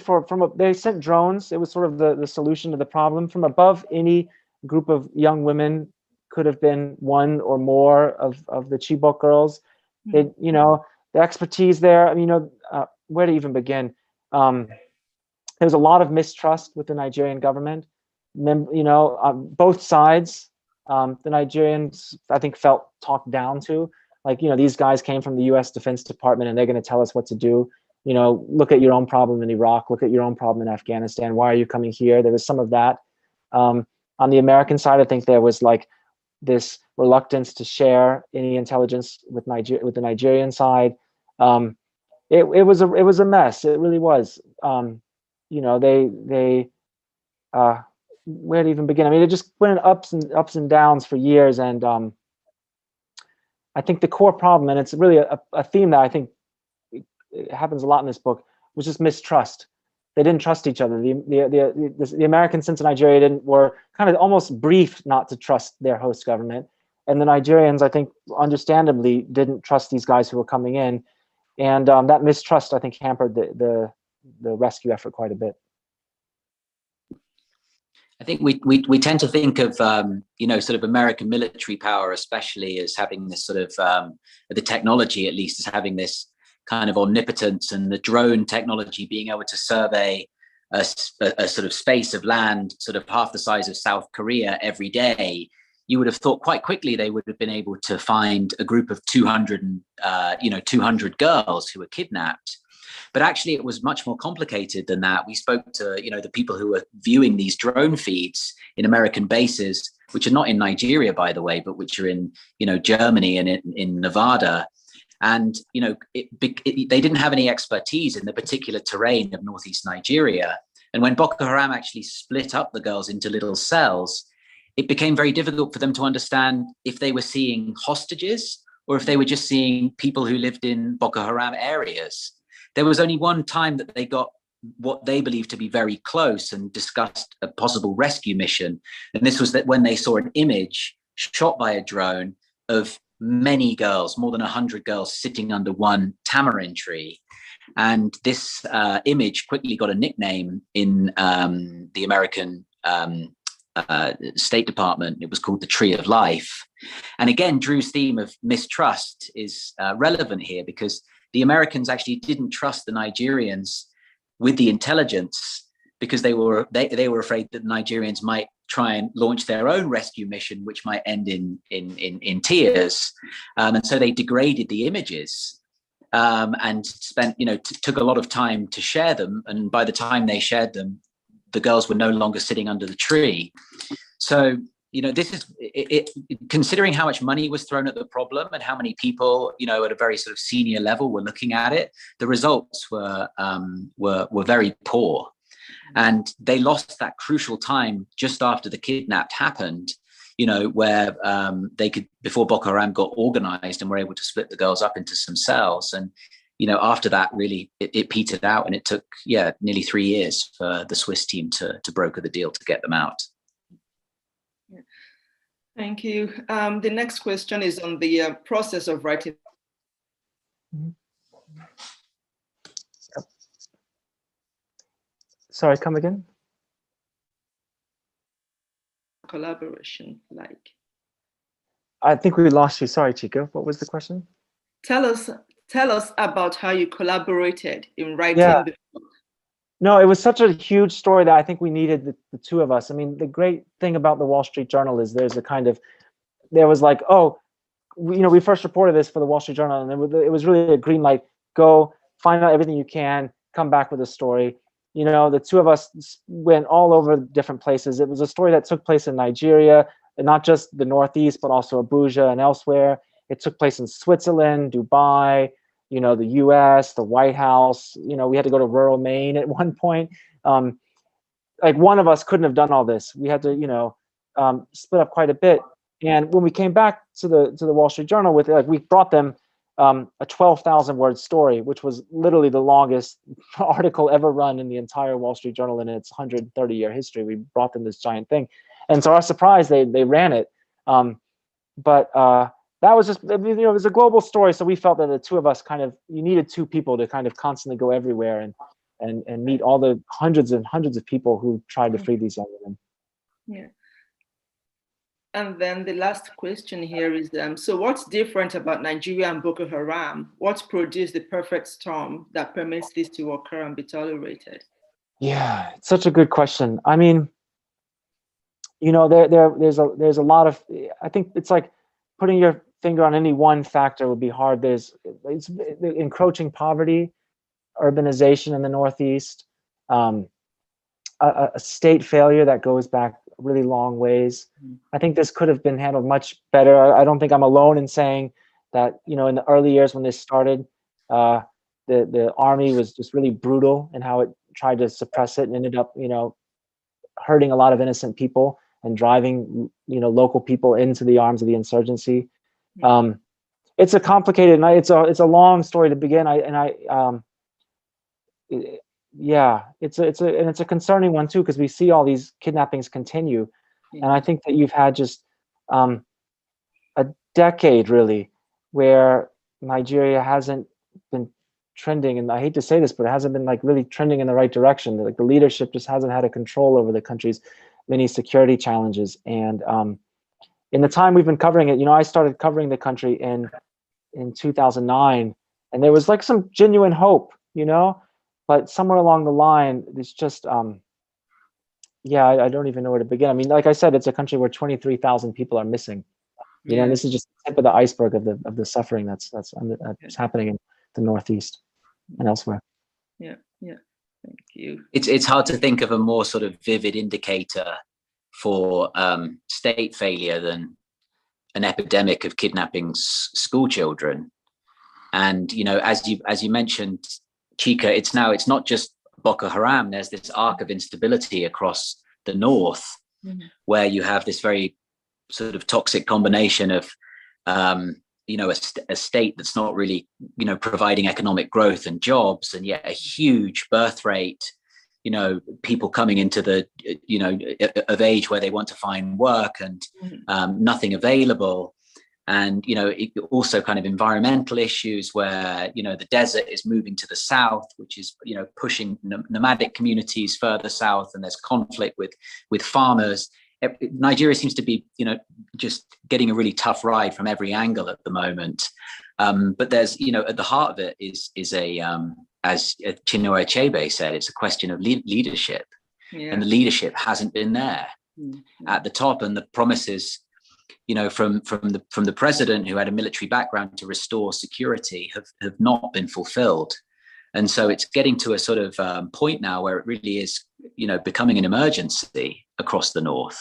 they sent drones. It was sort of the solution to the problem. From above, any group of young women could have been one or more of the Chibok girls. They, the expertise there. I mean, where to even begin? There was a lot of mistrust with the Nigerian government. Both sides. The Nigerians, I think, felt talked down to. Like, these guys came from the U.S. Defense Department and they're going to tell us what to do. Look at your own problem in Iraq. Look at your own problem in Afghanistan. Why are you coming here? There was some of that. On the American side, I think there was like this reluctance to share any intelligence with the Nigerian side. It was a mess. It really was. They where to even begin? I mean, it just went in ups and downs for years, and I think the core problem, and it's really a theme that I think it happens a lot in this book, was just mistrust. They didn't trust each other. The Americans sent to Nigeria were kind of almost briefed not to trust their host government, and the Nigerians, I think, understandably didn't trust these guys who were coming in, and that mistrust, I think, hampered the rescue effort quite a bit. I think we tend to think of sort of American military power, especially as having this sort of the technology, at least, as having this kind of omnipotence, and the drone technology being able to survey a sort of space of land sort of half the size of South Korea every day. You would have thought quite quickly they would have been able to find a group of 200 girls who were kidnapped. But actually, it was much more complicated than that. We spoke to, the people who were viewing these drone feeds in American bases, which are not in Nigeria, by the way, but which are in, Germany and in Nevada. And, they didn't have any expertise in the particular terrain of Northeast Nigeria. And when Boko Haram actually split up the girls into little cells, it became very difficult for them to understand if they were seeing hostages or if they were just seeing people who lived in Boko Haram areas. There was only one time that they got what they believed to be very close and discussed a possible rescue mission. And this was that when they saw an image shot by a drone of many girls, more than 100 girls sitting under one tamarind tree. And this image quickly got a nickname in the American State Department. It was called the Tree of Life. And again, Drew's theme of mistrust is relevant here, because the Americans actually didn't trust the Nigerians with the intelligence, because they were afraid that the Nigerians might try and launch their own rescue mission, which might end in tears. And so they degraded the images and spent, took a lot of time to share them. And by the time they shared them, the girls were no longer sitting under the tree. So, this is considering how much money was thrown at the problem and how many people, at a very sort of senior level were looking at it. The results were very poor. And they lost that crucial time just after the kidnap happened, where they could, before Boko Haram got organized and were able to split the girls up into some cells. And, after that, really, it petered out, and it took, nearly 3 years for the Swiss team to broker the deal to get them out. Yeah. Thank you. The next question is on the process of writing. Sorry, come again? Collaboration, like. I think we lost you. Sorry, Chica. What was the question? Tell us about how you collaborated in writing the book. No, it was such a huge story that I think we needed the two of us. I mean, the great thing about the Wall Street Journal is there was like, we first reported this for the Wall Street Journal, and it was really a green light. Go find out everything you can, come back with a story. The two of us went all over different places. It was a story that took place in Nigeria, and not just the Northeast, but also Abuja and elsewhere. It took place in Switzerland, Dubai, the US, the White House. We had to go to rural Maine at one point. Like one of us couldn't have done all this. We had to, split up quite a bit. And when we came back to the Wall Street Journal with it, we brought them a 12,000 word story, which was literally the longest article ever run in the entire Wall Street Journal in its 130-year history. We brought them this giant thing. And to our surprise, they ran it. But that was just, it was a global story. So we felt that the two of us you needed two people to kind of constantly go everywhere and meet all the hundreds and hundreds of people who tried to free these young women. Yeah. And then the last question here is, so what's different about Nigeria and Boko Haram? What's produced the perfect storm that permits this to occur and be tolerated? Yeah, it's such a good question. I mean, there's a lot of, I think it's like putting your finger on any one factor would be hard. It's encroaching poverty, urbanization in the Northeast, a state failure that goes back really long ways. I think this could have been handled much better. I don't think I'm alone in saying that, in the early years when this started, the army was just really brutal in how it tried to suppress it and ended up, hurting a lot of innocent people and driving, local people into the arms of the insurgency. It's a complicated, it's a long story to begin. It's a concerning one too, because we see all these kidnappings continue, and I think that you've had just a decade really where Nigeria hasn't been trending, and I hate to say this, but it hasn't been really trending in the right direction. Like the leadership just hasn't had a control over the country's many security challenges. And in the time we've been covering it, I started covering the country in 2009, and there was some genuine hope, but somewhere along the line, it's just, I don't even know where to begin. I mean, like I said, it's a country where 23,000 people are missing. And this is just the tip of the iceberg of the suffering that's happening in the Northeast and elsewhere. Yeah. Thank you. It's hard to think of a more sort of vivid indicator for state failure than an epidemic of kidnapping school children. And as you mentioned, Chika, it's not just Boko Haram. There's this arc of instability across the north, where you have this very sort of toxic combination of a state that's not really providing economic growth and jobs, and yet a huge birth rate, people coming into the of age where they want to find work and nothing available. And, also kind of environmental issues where, the desert is moving to the south, which is, pushing nomadic communities further south, and there's conflict with farmers. Nigeria seems to be, just getting a really tough ride from every angle at the moment. But there's, at the heart of it is as Chinua Achebe said, it's a question of leadership. Yeah. And the leadership hasn't been there at the top, and the promises, from the president, who had a military background, to restore security have not been fulfilled. And so it's getting to a sort of point now where it really is, becoming an emergency across the north.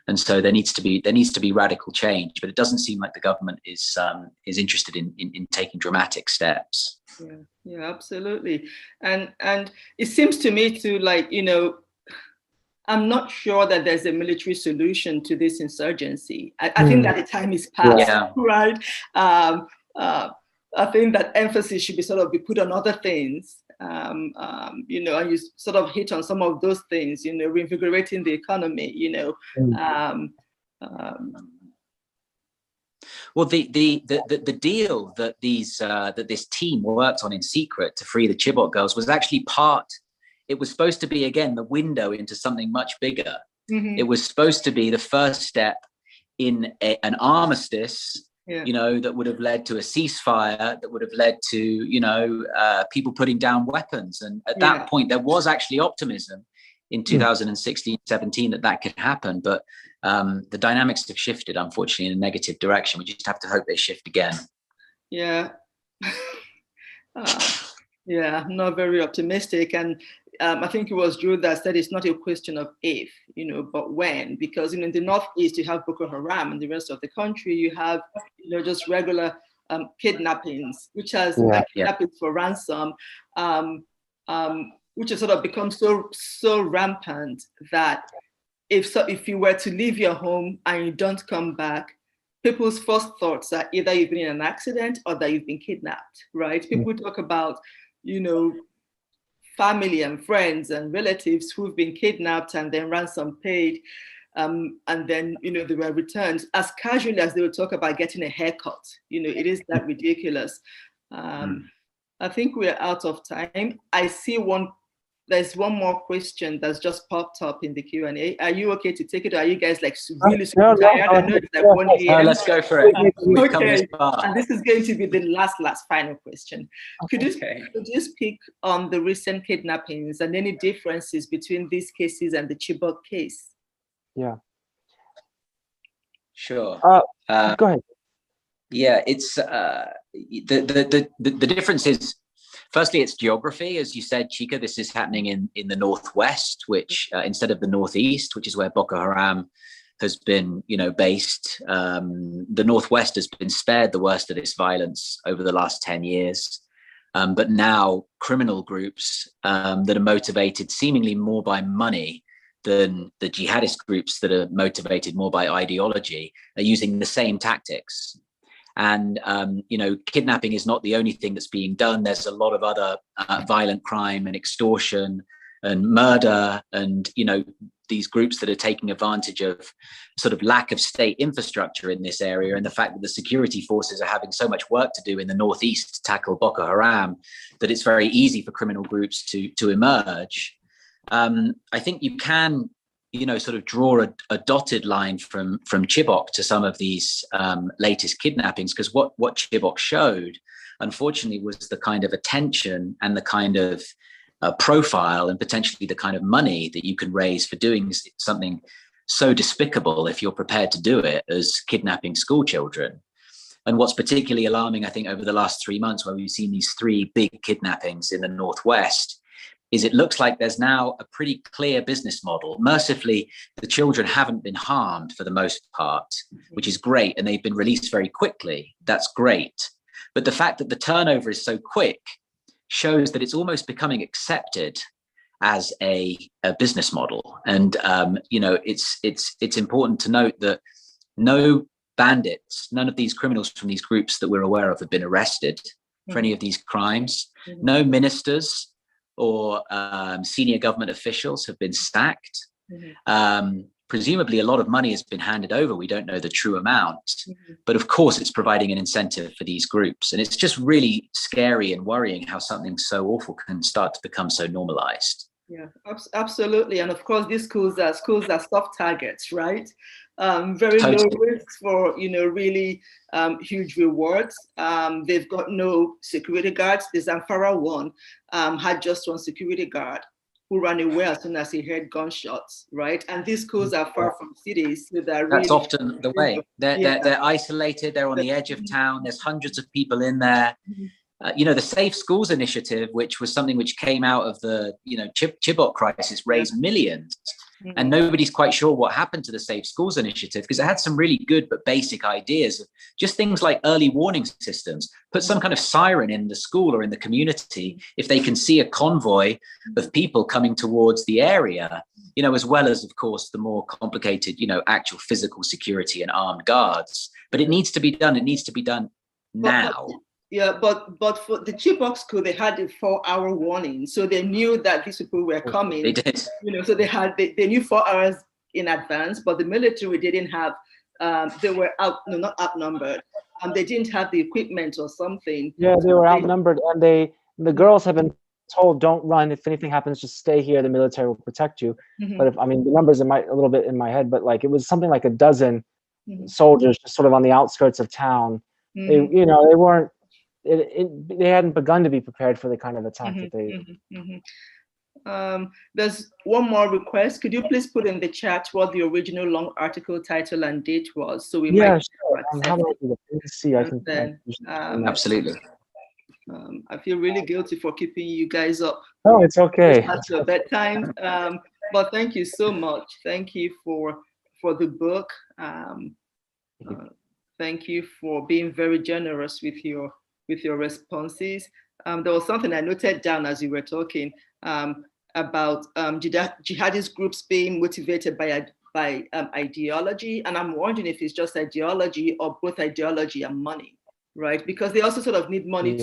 And so there needs to be radical change, but it doesn't seem like the government is interested in taking dramatic steps. Yeah, absolutely. And it seems to me to I'm not sure that there's a military solution to this insurgency. I think that the time is past, right? I think that emphasis should be put on other things, and you sort of hit on some of those things, reinvigorating the economy, Well, the deal that this team worked on in secret to free the Chibok girls was actually it was supposed to be, again, the window into something much bigger. Mm-hmm. It was supposed to be the first step in an armistice, that would have led to a ceasefire, that would have led to, people putting down weapons. And at that point, there was actually optimism in 2016, 17 that could happen. But the dynamics have shifted, unfortunately, in a negative direction. We just have to hope they shift again. Yeah. I'm not very optimistic. And I think it was Drew that said it's not a question of if, but when, because in the Northeast, you have Boko Haram, and the rest of the country, you have, just regular kidnappings, which has kidnapping for ransom, which has sort of become so rampant that if you were to leave your home and you don't come back, people's first thoughts are either you've been in an accident or that you've been kidnapped, right? People talk about, family and friends and relatives who've been kidnapped and then ransom paid, and then, they were returned as casually as they would talk about getting a haircut. It is that ridiculous. I think we're out of time. I see there's one more question that's just popped up in the Q&A. Are you okay to take it? Or are you guys really super tired? I know it's 1 a.m. Let's go for it. Okay. And this is going to be the last final question. Could you speak on the recent kidnappings and any differences between these cases and the Chibok case? Yeah. Sure. Go ahead. Yeah, it's the difference is, firstly, it's geography. As you said, Chika, this is happening in the Northwest, which instead of the Northeast, which is where Boko Haram has been, based. The Northwest has been spared the worst of this violence over the last 10 years. But now criminal groups that are motivated seemingly more by money than the jihadist groups that are motivated more by ideology are using the same tactics. And, kidnapping is not the only thing that's being done. There's a lot of other violent crime and extortion and murder and, these groups that are taking advantage of sort of lack of state infrastructure in this area, and the fact that the security forces are having so much work to do in the Northeast to tackle Boko Haram, that it's very easy for criminal groups to emerge. I think you can sort of draw a dotted line from Chibok to some of these latest kidnappings, because what Chibok showed, unfortunately, was the kind of attention and the kind of profile and potentially the kind of money that you can raise for doing something so despicable, if you're prepared to do it, as kidnapping school children. And what's particularly alarming, I think, over the last 3 months, where we've seen these 3 big kidnappings in the Northwest, is it looks like there's now a pretty clear business model. Mercifully, the children haven't been harmed for the most part, which is great. And they've been released very quickly. That's great. But the fact that the turnover is so quick shows that it's almost becoming accepted as a business model. And, it's important to note that no bandits, none of these criminals from these groups that we're aware of have been arrested for any of these crimes. No ministers or senior government officials have been sacked. presumably a lot of money has been handed over. We don't know the true amount, Mhm. but of course it's providing an incentive for these groups. And it's just really scary and worrying how something so awful can start to become so normalized. Yeah, absolutely. And of course, these schools are soft targets, right? Very low risks for, really huge rewards. They've got no security guards. The Zamfara one had just one security guard who ran away as soon as he heard gunshots, right? And these schools are far from cities, so they're really— That's often the way. They're isolated. They're on the edge of town. There's hundreds of people in there. The Safe Schools Initiative, which was something which came out of the Chibok crisis, raised millions. And nobody's quite sure what happened to the Safe Schools Initiative, because it had some really good but basic ideas of just things like early warning systems. Put some kind of siren in the school or in the community if they can see a convoy of people coming towards the area, as well as, of course, the more complicated, actual physical security and armed guards. But it needs to be done. It needs to be done now. But for the Chibok school, they had a 4-hour warning, so they knew that these people were coming. They did. So they knew 4 hours in advance. But the military didn't have. They were not outnumbered. They didn't have the equipment or something. Yeah, they were outnumbered, and the girls have been told, "Don't run. If anything happens, just stay here. The military will protect you." But the numbers are a little bit in my head, but it was something like a dozen soldiers just sort of on the outskirts of town. They weren't. They hadn't begun to be prepared for the kind of attack that they. There's one more request. Could you please put in the chat what the original long article title and date was, so we might. Sure. How about see? I think. Absolutely. I feel really guilty for keeping you guys up. Oh, it's okay. That's your bedtime. But thank you so much. Thank you for the book. Thank you for being very generous with your responses. There was something I noted down as you were talking about jihadist groups being motivated by ideology, and I'm wondering if it's just ideology or both ideology and money, right? Because they also sort of need money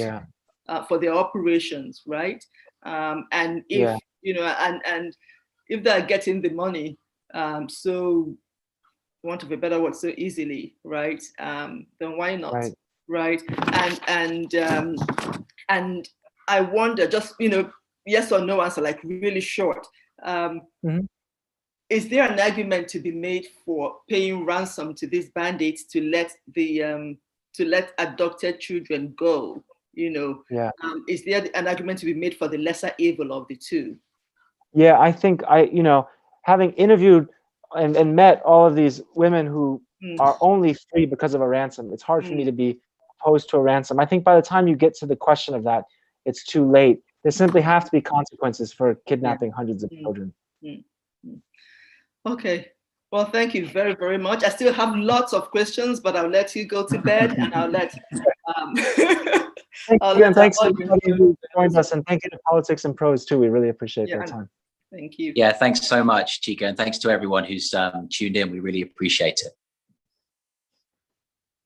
for their operations, right? And if and if they're getting the money, so want of a better word, so easily, right? Then why not? Right. And I wonder, just yes or no answer, like really short. Is there an argument to be made for paying ransom to these bandits to let adopted children go? Is there an argument to be made for the lesser evil of the two? Yeah, I think having interviewed and met all of these women who are only free because of a ransom, it's hard for me to be opposed to a ransom. I think by the time you get to the question of that, it's too late. There simply have to be consequences for kidnapping hundreds of children. Okay. Well, thank you very, very much. I still have lots of questions, but I'll let you go to bed, and I'll let. Thanks to everybody who joined us, and thank you to Politics and Prose too. We really appreciate their time. Thank you. Yeah, thanks so much, Chika, and thanks to everyone who's tuned in. We really appreciate it.